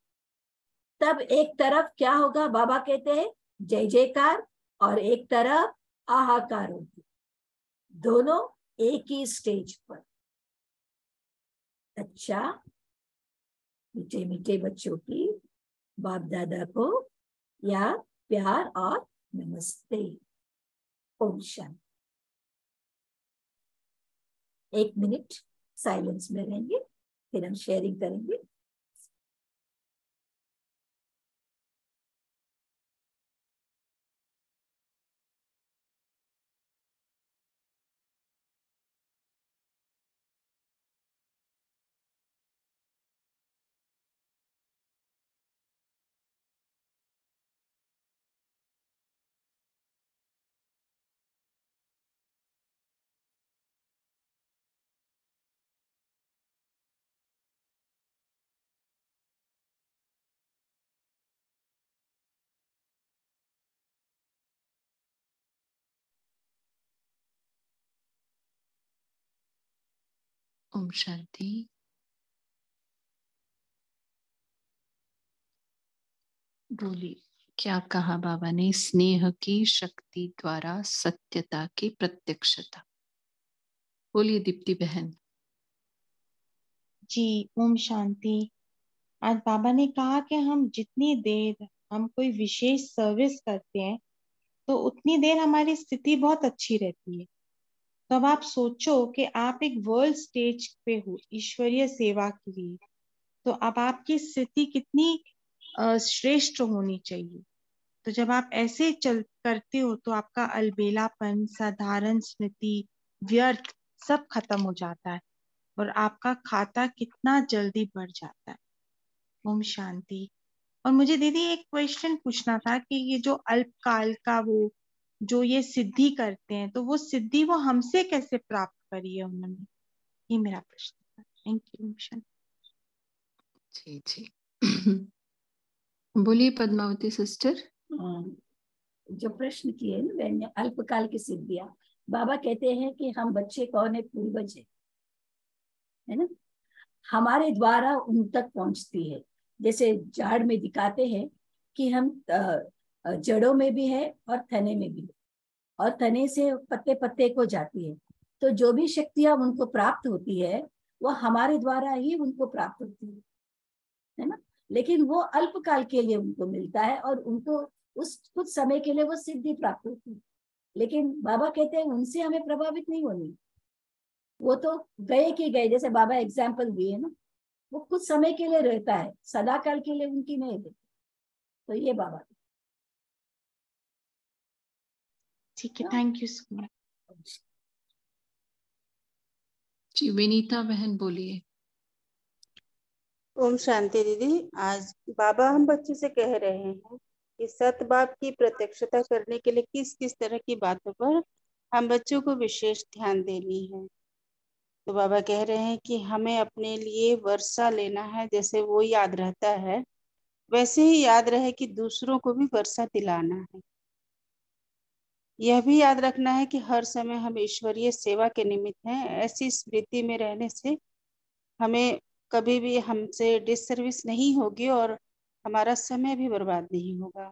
B: तब एक तरफ क्या होगा, बाबा कहते हैं जय जयकार, और एक तरफ हाहाकार होगी, दोनों एक ही स्टेज पर। अच्छा, मीठे मीठे बच्चों की बाप दादा को या प्यार और नमस्ते। ओम शांति। 1 मिनट साइलेंस में रहेंगे, फिर हम शेयरिंग करेंगे।
A: ओम शांति। बोलिए, क्या कहा बाबा ने? स्नेह की शक्ति द्वारा सत्यता की प्रत्यक्षता। बोलिए दीप्ति बहन।
C: जी, ओम शांति। आज बाबा ने कहा कि हम जितनी देर हम कोई विशेष सर्विस करते हैं तो उतनी देर हमारी स्थिति बहुत अच्छी रहती है। तो अब आप सोचो कि आप एक वर्ल्ड स्टेज पे हो ईश्वरीय सेवा के लिए, तो अब आपकी स्थिति कितनी श्रेष्ठ होनी चाहिए। तो जब आप ऐसे चल करते हो तो आपका अलबेलापन, साधारण स्मृति, व्यर्थ सब खत्म हो जाता है और आपका खाता कितना जल्दी बढ़ जाता है। ओम शांति। और मुझे दीदी एक क्वेश्चन पूछना था कि ये जो अल्पकाल का वो जो ये सिद्धि करते हैं, तो वो सिद्धि वो हमसे कैसे प्राप्त करी है उन्होंने? ये मेरा प्रश्न था। Thank you Om Shanti.
A: जी जी। बोलिए पद्मावती सिस्टर।
B: जो प्रश्न किए ना मैंने, अल्पकाल की सिद्धियां, बाबा कहते हैं कि हम बच्चे कौन है, पूर्वज है ना, हमारे द्वारा उन तक पहुंचती है। जैसे झाड़ में दिखाते हैं कि हम जड़ों में भी है और तने में भी है, और तने से पत्ते पत्ते को जाती है। तो जो भी शक्तियां उनको प्राप्त होती है वो हमारे द्वारा ही उनको प्राप्त होती है ना। लेकिन वो अल्पकाल के लिए उनको मिलता है और उनको उस कुछ समय के लिए वो सिद्धि प्राप्त होती है। लेकिन बाबा कहते हैं उनसे हमें प्रभावित नहीं होनी, वो तो गए कि गए, जैसे बाबा एग्जाम्पल दिए ना, वो कुछ समय के लिए रहता है, सदाकाल के लिए उनकी नहीं रहती। तो ये बाबा।
C: ठीक है, थैंक यू सो मच।
A: जी विनीता बहन बोलिए।
D: ओम शांति दीदी। आज बाबा हम बच्चों से कह रहे हैं कि सत बाप की प्रत्यक्षता करने के लिए किस किस तरह की बातों पर हम बच्चों को विशेष ध्यान देनी है। तो बाबा कह रहे हैं कि हमें अपने लिए वर्षा लेना है, जैसे वो याद रहता है वैसे ही याद रहे कि दूसरों को भी वर्षा दिलाना है। यह भी याद रखना है कि हर समय हम ईश्वरीय सेवा के निमित्त हैं। ऐसी स्मृति में रहने से हमें कभी भी हमसे डिससर्विस नहीं होगी और हमारा समय भी बर्बाद नहीं होगा।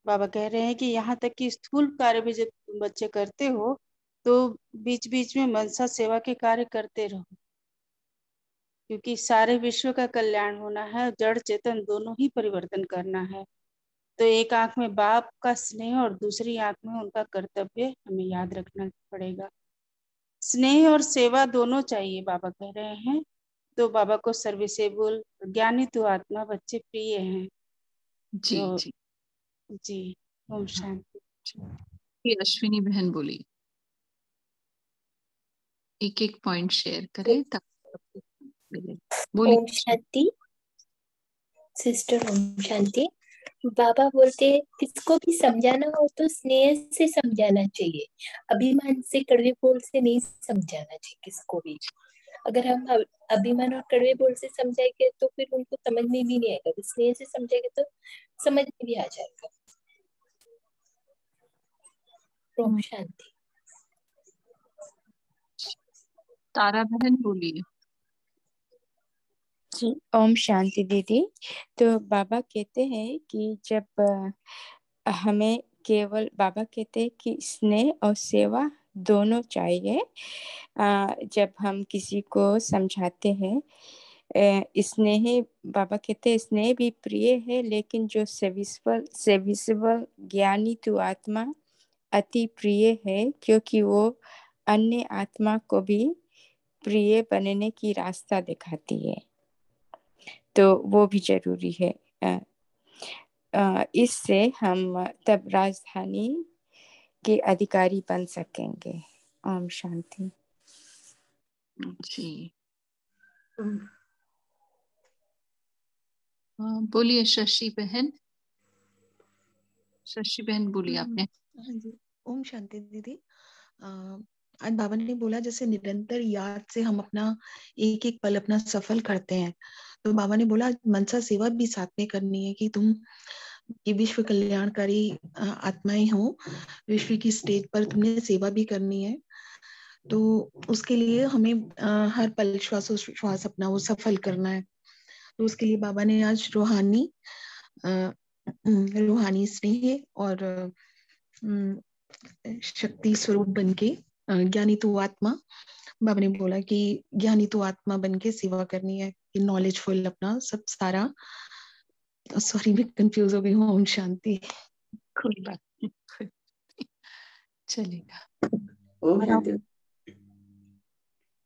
D: बाबा कह रहे हैं कि यहाँ तक कि स्थूल कार्य भी जब तुम बच्चे करते हो तो बीच बीच में मनसा सेवा के कार्य करते रहो, क्योंकि सारे विश्व का कल्याण होना है, जड़ चेतन दोनों ही परिवर्तन करना है। तो एक आंख में बाप का स्नेह और दूसरी आंख में उनका कर्तव्य हमें याद रखना पड़ेगा। स्नेह और सेवा दोनों चाहिए, बाबा कह रहे हैं। तो बाबा को सर्विसेबल ज्ञानी तो आत्मा बच्चे प्रिय हैं।
A: जी
D: तो
A: जी
D: जी, ओम शांति।
A: ये अश्विनी बहन बोलिए। एक एक पॉइंट शेयर करें ताकि बोलिए।
E: ओम शांति सिस्टर। ओम शांति। बाबा बोलते किसको भी समझाना हो तो स्नेह से समझाना चाहिए, अभिमान से कड़वे बोल से नहीं समझाना चाहिए किसको भी। अगर हम अभिमान और कड़वे बोल से समझाएंगे तो फिर उनको समझ में भी नहीं आएगा, स्नेह से समझेंगे तो समझ में भी आ जाएगा। ओम शांति।
A: तारा बहन बोलिए।
F: जी ओम शांति दीदी। तो बाबा कहते हैं कि जब हमें केवल, बाबा कहते हैं कि स्नेह और सेवा दोनों चाहिए। जब हम किसी को समझाते हैं, स्नेह, बाबा कहते हैं स्नेह भी प्रिय है, लेकिन जो सेविसेबल ज्ञानी तो आत्मा अति प्रिय है, क्योंकि वो अन्य आत्मा को भी प्रिय बनने की रास्ता दिखाती है। तो वो भी जरूरी है। इससे हम तब राजधानी के अधिकारी बन सकेंगे। ओम शांति।
A: जी बोलिए शशि बहन। शशि बहन बोलिए आपने।
G: हाँ जी, ओम शांति दीदी। आज बाबा ने बोला जैसे निरंतर याद से हम अपना एक एक पल अपना सफल करते हैं, तो बाबा ने बोला मनसा सेवा भी साथ में करनी है कि तुम ये विश्व कल्याणकारी आत्माएं हो, विश्व की स्टेज पर तुमने सेवा भी करनी है। तो उसके लिए हमें हर पल श्वास अपना वो सफल करना है। तो उसके लिए बाबा ने आज रूहानी स्नेह और शक्ति स्वरूप बनके ज्ञानी तो आत्मा, बाबा ने बोला कि ज्ञानी तो आत्मा बनके सेवा करनी है, कि नॉलेजफुल अपना सब सारा। सॉरी मैं कंफ्यूज हो गई हूँ। ओम शांति।
A: कोई बात नहीं, चलेगा।
B: ओम शांति।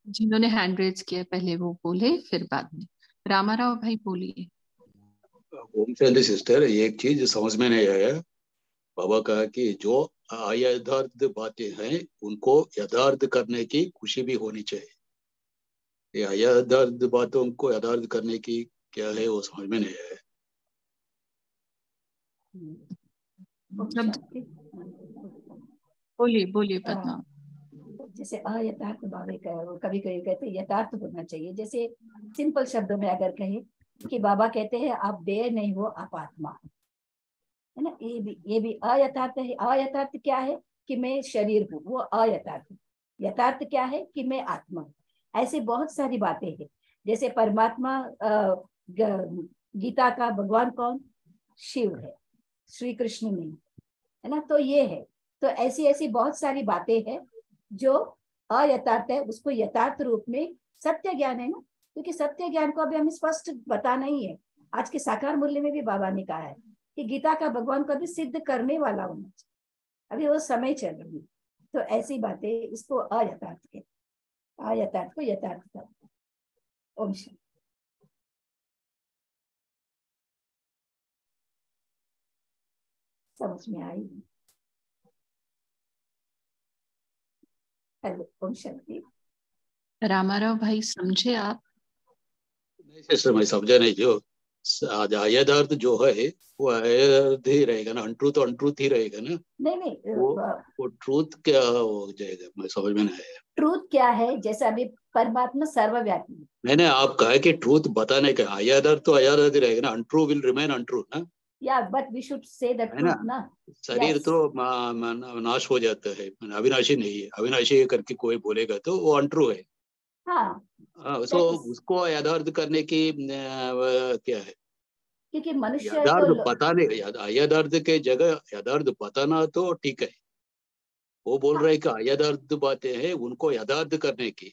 A: जिन्होंने हैंड रेज किया पहले वो बोले, फिर बाद में रामाराव भाई बोलिए।
H: ओम शांति सिस्टर, एक चीज समझ में नहीं आया। बाबा कहा कि जो अयथार्थ बातें हैं उनको यथार्थ करने की खुशी भी होनी चाहिए। ये अयथार्थ बातों को यथार्थ करने की क्या है वो समझ में नहीं आया।
A: बोलिए बोलिए पद्मा।
B: जैसे अयथार्थ बाबे का कभी कभी कहते हैं यथार्थ होना चाहिए। जैसे सिंपल शब्दों में अगर कहें कि बाबा कहते हैं आप देह नहीं हो, आप आत्मा है ना। ये भी अयथार्थ है। अयथार्थ क्या है कि मैं शरीर हूँ, वो अयथार्थ। यथार्थ क्या है कि मैं आत्मा हूँ। ऐसे बहुत सारी बातें हैं। जैसे परमात्मा, गीता का भगवान कौन? शिव है, श्री कृष्ण नहीं है ना। तो ये है। तो ऐसी ऐसी बहुत सारी बातें हैं जो अयथार्थ है, उसको यथार्थ रूप में सत्य ज्ञान है ना। क्योंकि सत्य ज्ञान को अभी हमें स्पष्ट बताना ही है। आज के साकार मूल्य में भी बाबा ने कहा है कि गीता का भगवान को अभी सिद्ध करने वाला होना चाहिए, अभी वो समय चल रही है। तो ऐसी बातें, इसको अयथार्थ के, अयथार्थ को यथार्थ कर। ओम शांति। समझ में आई? हेलो, ओम शांति।
A: रामाराव भाई समझे आप?
H: नहीं सिस्टर, मैं समझा नहीं। जो अयथार्थ जो है वो अयथार्थ ही रहेगा ना, अनट्रूथ तो अनट्रूथ ही रहेगा ना।
B: नहीं
H: वो ट्रूथ क्या हो जाएगा, मैं समझ में नहीं आया।
B: ट्रूथ क्या है? जैसे अभी परमात्मा सर्वव्यापी है।
H: मैंने आप कहा कि ट्रूथ बताने का, अयथार्थ तो अयथार्थ ही रहेगा ना, अनट्रू विल रिमेन अनट्रू ना।
B: या but we should say the truth ना।
H: शरीर
B: yes.
H: तो नाश हो जाता है, अविनाशी नहीं है। अविनाशी करके कोई बोलेगा तो वो अनट्रू है।
B: हाँ,
H: सो उसको यथार्थ करने की क्या है?
B: क्योंकि मनुष्य
H: यथार्थ
B: तो
H: बताने, अयथार्थ के जगह यथार्थ बताना तो ठीक है। वो बोल रहे हैं कि अयथार्थ बातें हैं उनको यथार्थ करने की,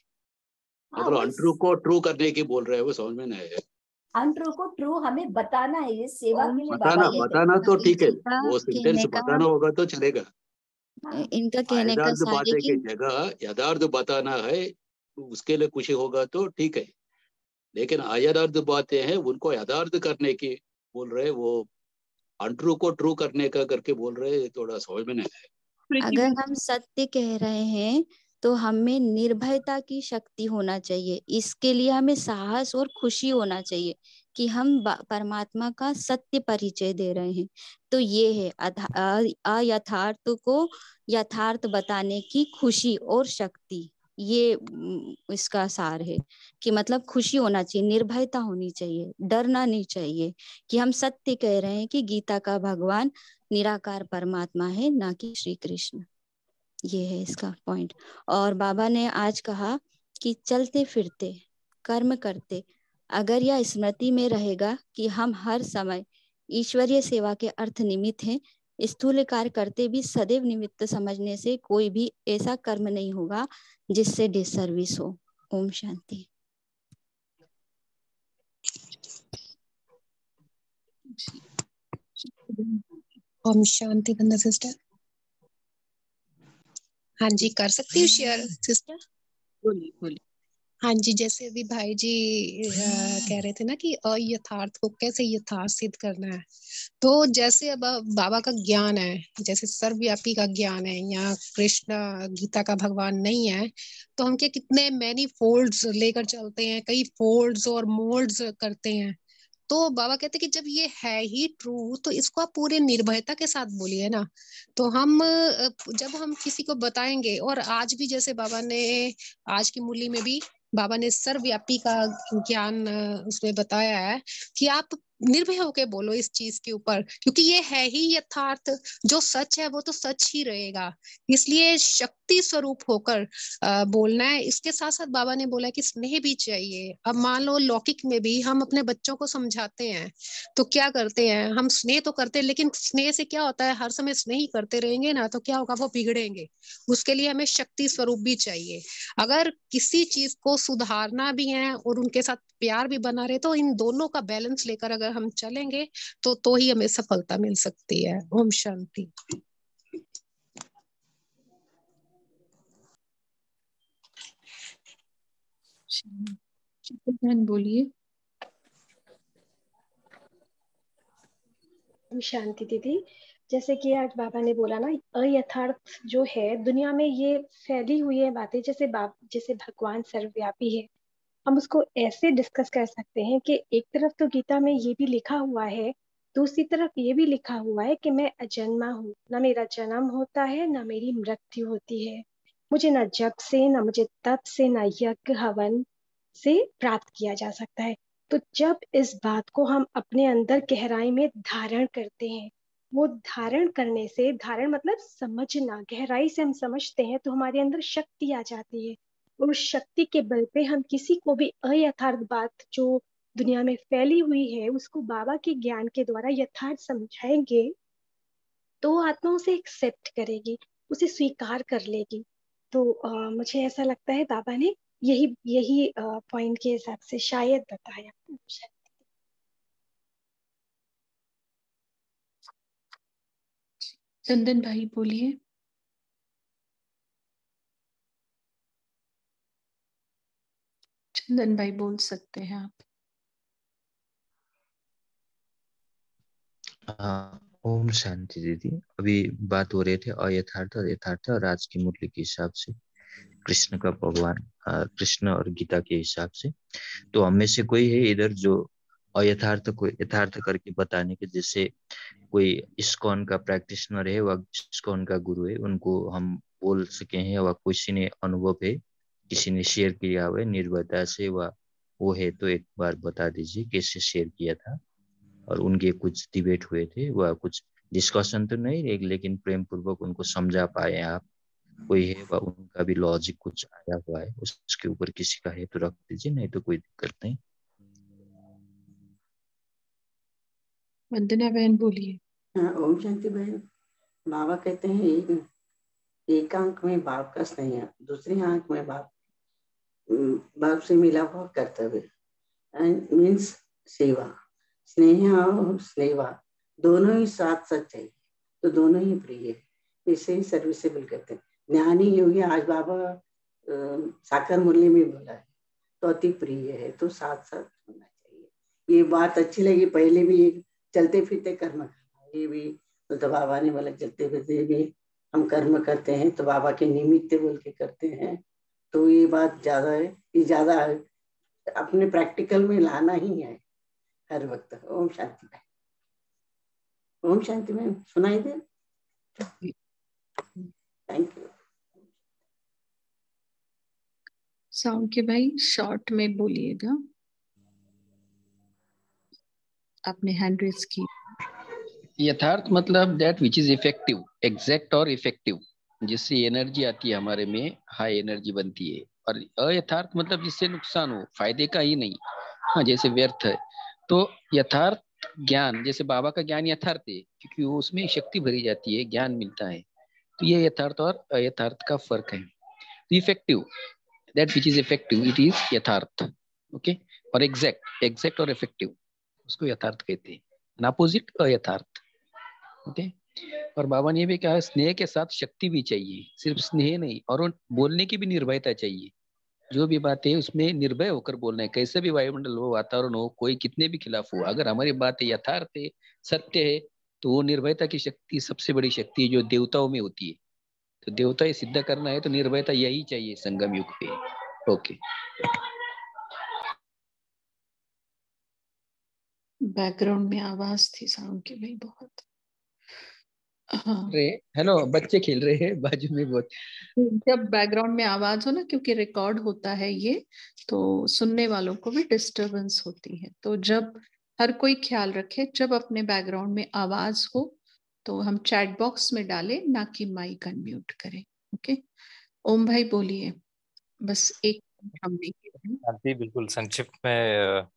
H: मतलब अनट्रू को ट्रू करने की बोल रहे हैं। वो समझ में नहीं आया।
B: अनट्रू को ट्रू हमें बताना है, ये सेवा के लिए
H: बताना तो ठीक है, वो सेंटेंस बताना होगा तो चलेगा।
F: इनका कहने का
H: यथार्थ
F: सार है
H: बातें
F: कि
H: की जगह यथार्थ बताना है, उसके लिए खुशी होगा तो ठीक है। लेकिन अयथार्थ बातें हैं उनको यथार्थ करने की बोल रहे, वो अनट्रू को ट्रू करने का करके बोल रहे, थोड़ा समझ में नहीं आया।
F: अगर हम सत्य कह रहे हैं तो हमें निर्भयता की शक्ति होना चाहिए। इसके लिए हमें साहस और खुशी होना चाहिए कि हम परमात्मा का सत्य परिचय दे रहे हैं। तो ये है अयथार्थ को यथार्थ बताने की खुशी और शक्ति। ये इसका सार है कि मतलब खुशी होना चाहिए, निर्भयता होनी चाहिए, डरना नहीं चाहिए कि हम सत्य कह रहे हैं कि गीता का भगवान निराकार परमात्मा है, ना कि श्री कृष्ण। ये है इसका पॉइंट। और बाबा ने आज कहा कि चलते फिरते कर्म करते अगर यह स्मृति में रहेगा कि हम हर समय ईश्वरीय सेवा के अर्थ निमित्त हैं, स्थूल कार्य करते भी सदैव निमित्त समझने से कोई भी ऐसा कर्म नहीं होगा जिससे डिसर्विस हो। ओम शांति।
I: ओम शांति बंदा सिस्टर। हाँ जी, कर सकती हूँ शेयर सिस्टर?
A: बोलिए बोलिए।
I: हाँ जी, जैसे अभी भाई जी कह रहे थे ना कि अयथार्थ को कैसे यथार्थ सिद्ध करना है, तो जैसे अब बाबा का ज्ञान है, जैसे सर्वव्यापी का ज्ञान है, या कृष्ण गीता का भगवान नहीं है, तो हम के कितने मैनी फोल्ड्स लेकर चलते हैं, कई फोल्ड्स और मोल्ड्स करते हैं। तो बाबा कहते कि जब ये है ही ट्रू तो इसको आप पूरे निर्भयता के साथ बोलिए ना। तो हम जब हम किसी को बताएंगे, और आज भी जैसे बाबा ने आज की मुरली में भी बाबा ने सर्वव्यापी का ज्ञान उसमें बताया है कि आप निर्भय होकर बोलो इस चीज के ऊपर, क्योंकि ये है ही यथार्थ, जो सच है वो तो सच ही रहेगा। इसलिए शक्ति स्वरूप होकर बोलना है। इसके साथ साथ बाबा ने बोला कि स्नेह भी चाहिए। अब मान लो लौकिक में भी हम अपने बच्चों को समझाते हैं तो क्या करते हैं, हम स्नेह तो करते हैं, लेकिन स्नेह से क्या होता है, हर समय स्नेह ही करते रहेंगे ना तो क्या होगा, वो बिगड़ेंगे। उसके लिए हमें शक्ति स्वरूप भी चाहिए। अगर किसी चीज को सुधारना भी है और उनके साथ प्यार भी बना रहे, तो इन दोनों का बैलेंस लेकर अगर हम चलेंगे तो ही हमें सफलता मिल सकती है। ओम शांति।
A: बोलिए।
J: ओम शांति दीदी। जैसे कि आज बाबा ने बोला ना, अयथार्थ जो है दुनिया में ये फैली हुई है बातें, जैसे भगवान सर्वव्यापी है, हम उसको ऐसे डिस्कस कर सकते हैं कि एक तरफ तो गीता में ये भी लिखा हुआ है, दूसरी तरफ ये भी लिखा हुआ है कि मैं अजन्मा हूँ, ना मेरा जन्म होता है ना मेरी मृत्यु होती है, मुझे ना जप से ना मुझे तप से ना यज्ञ हवन से प्राप्त किया जा सकता है। तो जब इस बात को हम अपने अंदर गहराई में धारण करते हैं, वो धारण करने से, धारण मतलब समझना, गहराई से हम समझते हैं तो हमारे अंदर शक्ति आ जाती है। और उस शक्ति के बल पे हम किसी को भी अयथार्थ बात जो दुनिया में फैली हुई है उसको बाबा के ज्ञान के द्वारा यथार्थ समझाएंगे तो आत्मा उसे एक्सेप्ट करेगी, उसे स्वीकार कर लेगी। तो मुझे ऐसा लगता है बाबा ने यही यही पॉइंट के हिसाब से शायद बताया।
A: चंदन भाई बोलिए। चंदन भाई बोल सकते हैं आप।
K: ओम शांति दीदी। अभी बात हो रहे थे अयथार्थ और यथार्थ, और आज की मुरली के हिसाब से कृष्ण का भगवान, कृष्ण और गीता के हिसाब से, तो हमें से कोई है इधर जो अयथार्थ को यथार्थ करके बताने के, जैसे कोई इस्कॉन का प्रैक्टिशनर है, वह इस्कॉन का गुरु है, उनको हम बोल सके हैं, वह किसी ने अनुभव है, किसी ने शेयर किया हुआ है निर्भयता से, वह वो है तो एक बार बता दीजिए कैसे शेयर किया था। और उनके कुछ डिबेट हुए थे, वह कुछ डिस्कशन तो नहीं, लेकिन प्रेम पूर्वक उनको समझा पाए आप। कोई है वह, उनका भी लॉजिक कुछ आया हुआ है, उसके ऊपर किसी का है तो रख दीजिए, नहीं तो कोई दिक्कत नहीं।
A: वंदना बहन बोलिए।
L: ओम शांति बहन। बाबा कहते हैं एक आंख में बाप का स्नेह, दूसरी आंख में बाप से मिला हुआ कर्तव्य, एंड मीन्स सेवा। स्नेह और सेवा दोनों ही साथ सच चाहिए, तो दोनों ही प्रिय है, इसे ही सर्विसेबल कहते हैं। ज्ञानी योगी आज बाबा साकार मुरली में बोला है, तो अति प्रिय है, तो साथ साथ होना चाहिए। ये बात अच्छी लगी। पहले भी चलते फिरते कर्म करना, ये भी तो बाबा ने बोला चलते फिरते भी हम कर्म करते हैं तो बाबा के निमित्त बोल के करते हैं। तो ये बात ज्यादा है, ये ज्यादा अपने प्रैक्टिकल में लाना ही है हर वक्त। ओम शांति में। ओम शांति में सुनाई दे। Thank you.
A: साउंड के भाई शॉर्ट में बोलिएगा, आपने हैंड रेज की।
M: यथार्थ मतलब that which is effective, exact और इफेक्टिव, जिससे एनर्जी आती है हमारे में, हाई एनर्जी बनती है। और अयथार्थ मतलब जिससे नुकसान हो, फायदे का ही नहीं। हाँ जैसे व्यर्थ है, तो यथार्थ ज्ञान, जैसे बाबा का ज्ञान यथार्थ है क्योंकि वो उसमें शक्ति भरी जाती है, ज्ञान मिलता है। तो ये यथार्थ और अयथार्थ का फर्क है। तो effective, that which is effective, it is यथार्थ। ओके, और एग्जैक्ट, एग्जैक्ट और इफेक्टिव, उसको यथार्थ कहते हैं। अपोजिट अयथार्थ। ओके, और बाबा ने ये भी कहा स्नेह के साथ शक्ति भी चाहिए, सिर्फ स्नेह नहीं, और बोलने की भी निर्भयता चाहिए। जो भी बात है उसमें निर्भय होकर बोलना है, कैसे भी वायुमंडल हो, वातावरण हो, कोई कितने भी खिलाफ हो, अगर हमारी बात यथार्थ है, सत्य है, तो वो निर्भयता की शक्ति सबसे बड़ी शक्ति है जो देवताओं में होती है। तो देवता ये सिद्ध करना है तो निर्भयता यही चाहिए संगम युग पे। ओके।
A: बैकग्राउंड में आवाज थी साउंड की भाई बहुत। हाँ,
M: हेलो, बच्चे खेल रहे हैं बाजू में बहुत।
A: जब बैकग्राउंड में आवाज हो ना, क्योंकि रिकॉर्ड होता है ये, तो सुनने वालों को भी डिस्टरबेंस होती है। तो जब हर कोई ख्याल रखे, जब अपने बैकग्राउंड में आवाज हो तो हम चैट बॉक्स में डालें, ना कि माइक अनम्यूट करें। ओके, ओम भाई बोलिए। बस एक हमने
N: शांति, बिल्कुल संक्षिप्त में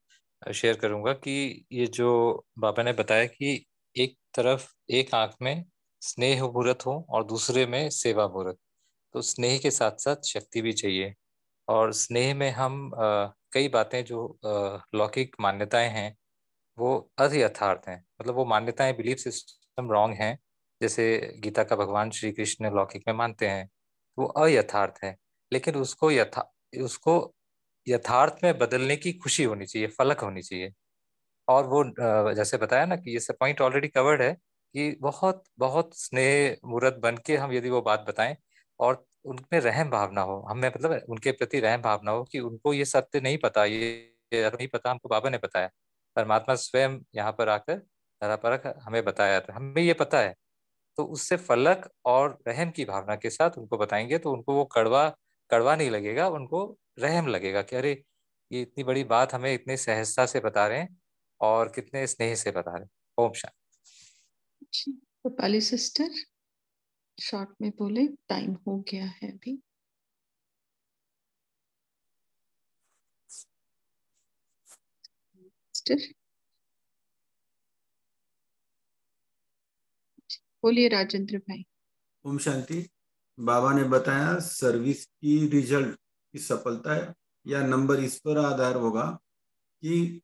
N: शेयर करूंगा कि ये जो बाबा ने बताया कि एक तरफ एक आंख में स्नेह मूर्त हो और दूसरे में सेवा मूर्त, तो स्नेह के साथ साथ शक्ति भी चाहिए। और स्नेह में हम कई बातें जो लौकिक मान्यताएं हैं वो अयथार्थ हैं, मतलब वो मान्यताएं, बिलीफ सिस्टम रॉन्ग हैं। जैसे गीता का भगवान श्री कृष्ण लौकिक में मानते हैं, वो अयथार्थ है। लेकिन उसको यथार्थ में बदलने की खुशी होनी चाहिए, फलक होनी चाहिए। और वो जैसे बताया ना कि ये सब पॉइंट ऑलरेडी कवर्ड है कि बहुत बहुत स्नेह मूर्त बन के हम यदि वो बात बताएं और उनमें रहम भावना हो, हमें मतलब उनके प्रति रहम भावना हो कि उनको ये सत्य नहीं पता, ये नहीं पता, हमको बाबा ने बताया, परमात्मा स्वयं यहाँ पर आकर धरा पर हमें बताया, तो हमें ये पता है। तो उससे फलक और रहम की भावना के साथ उनको बताएंगे तो उनको वो कड़वा कड़वा नहीं लगेगा, उनको रहम लगेगा कि अरे ये इतनी बड़ी बात हमें इतने सहजता से बता रहे हैं और कितने स्नेह से बता रहे हैं। ओम शांति।
A: रूपाली सिस्टर शॉर्ट में बोले, टाइम हो गया है अभी। सिस्टर बोलिए राजेंद्र भाई।
O: ओम शांति। बाबा ने बताया सर्विस की रिजल्ट की सफलता या नंबर इस पर आधार होगा कि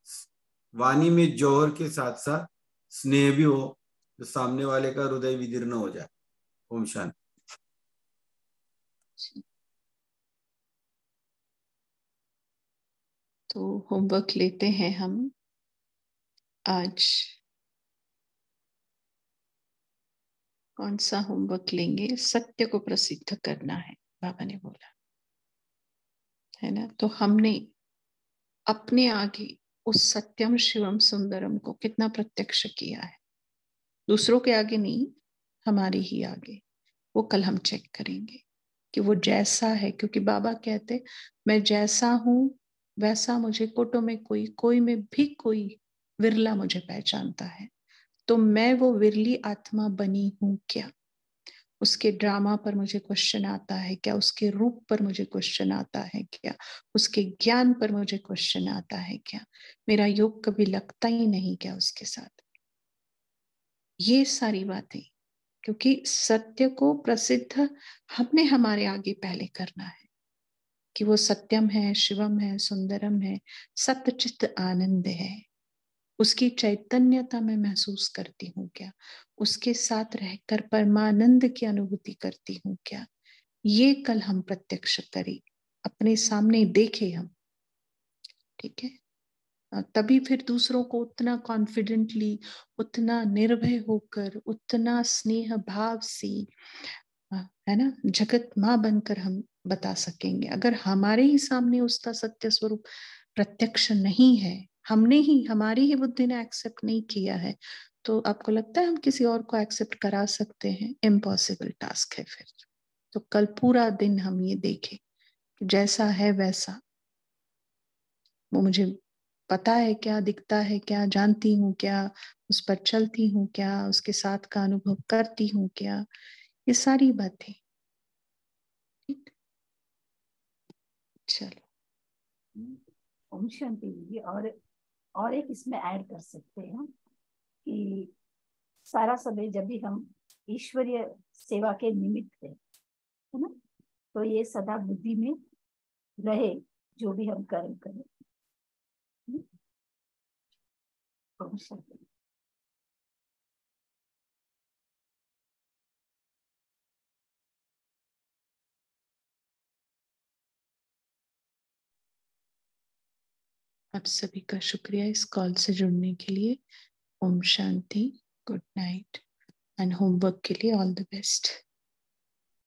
O: वाणी में जौहर के साथ साथ स्नेह भी हो, जो सामने वाले का हृदय विदीर्ण हो जाए। ओम शांति।
A: तो होमवर्क लेते हैं हम आज। कौन सा होमवर्क लेंगे? सत्य को प्रसिद्ध करना है, बाबा ने बोला है ना। तो हमने अपने आगे उस सत्यम शिवम सुंदरम को कितना प्रत्यक्ष किया है, दूसरों के आगे नहीं, हमारे ही आगे। वो कल हम चेक करेंगे कि वो जैसा है, क्योंकि बाबा कहते मैं जैसा हूं वैसा मुझे कोटो में कोई में भी कोई विरला मुझे पहचानता है। तो मैं वो विरली आत्मा बनी हूं क्या? उसके ड्रामा पर मुझे क्वेश्चन आता है क्या? उसके रूप पर मुझे क्वेश्चन आता है क्या? उसके ज्ञान पर मुझे क्वेश्चन आता है क्या? मेरा योग कभी लगता ही नहीं क्या उसके साथ? ये सारी बातें, क्योंकि सत्य को प्रसिद्ध हमने हमारे आगे पहले करना है कि वो सत्यम है, शिवम है, सुंदरम है, सत्यचित आनंद है। उसकी चैतन्यता में महसूस करती हूँ क्या? उसके साथ रहकर परमानंद की अनुभूति करती हूँ क्या? ये कल हम प्रत्यक्ष करें, अपने सामने देखे हम। ठीक है, तभी फिर दूसरों को उतना कॉन्फिडेंटली, उतना निर्भय होकर, उतना स्नेह भाव से, है ना, जगत माँ बनकर हम बता सकेंगे। अगर हमारे ही सामने उसका सत्य स्वरूप प्रत्यक्ष नहीं है, हमने ही, हमारी ही बुद्धि ने एक्सेप्ट नहीं किया है, तो आपको लगता है हम किसी और को एक्सेप्ट करा सकते हैं? इम्पॉसिबल टास्क है फिर। तो कल पूरा दिन हम ये देखें जैसा है वैसा वो मुझे पता है क्या, दिखता है क्या, जानती हूँ क्या, उस पर चलती हूँ क्या, उसके साथ का अनुभव करती हूँ क्या, ये सारी बातें। ठीक, चलो।
B: ओम शांति दीदी। और एक इसमें ऐड कर सकते हैं कि सारा समय जब भी हम ईश्वरीय सेवा के निमित्त है ना, तो ये सदा बुद्धि में रहे जो भी हम कर्म करें। ओम शांति।
A: आप सभी का शुक्रिया इस कॉल से जुड़ने के लिए। Om Shanti, good night and homework के लिए ऑल द बेस्ट।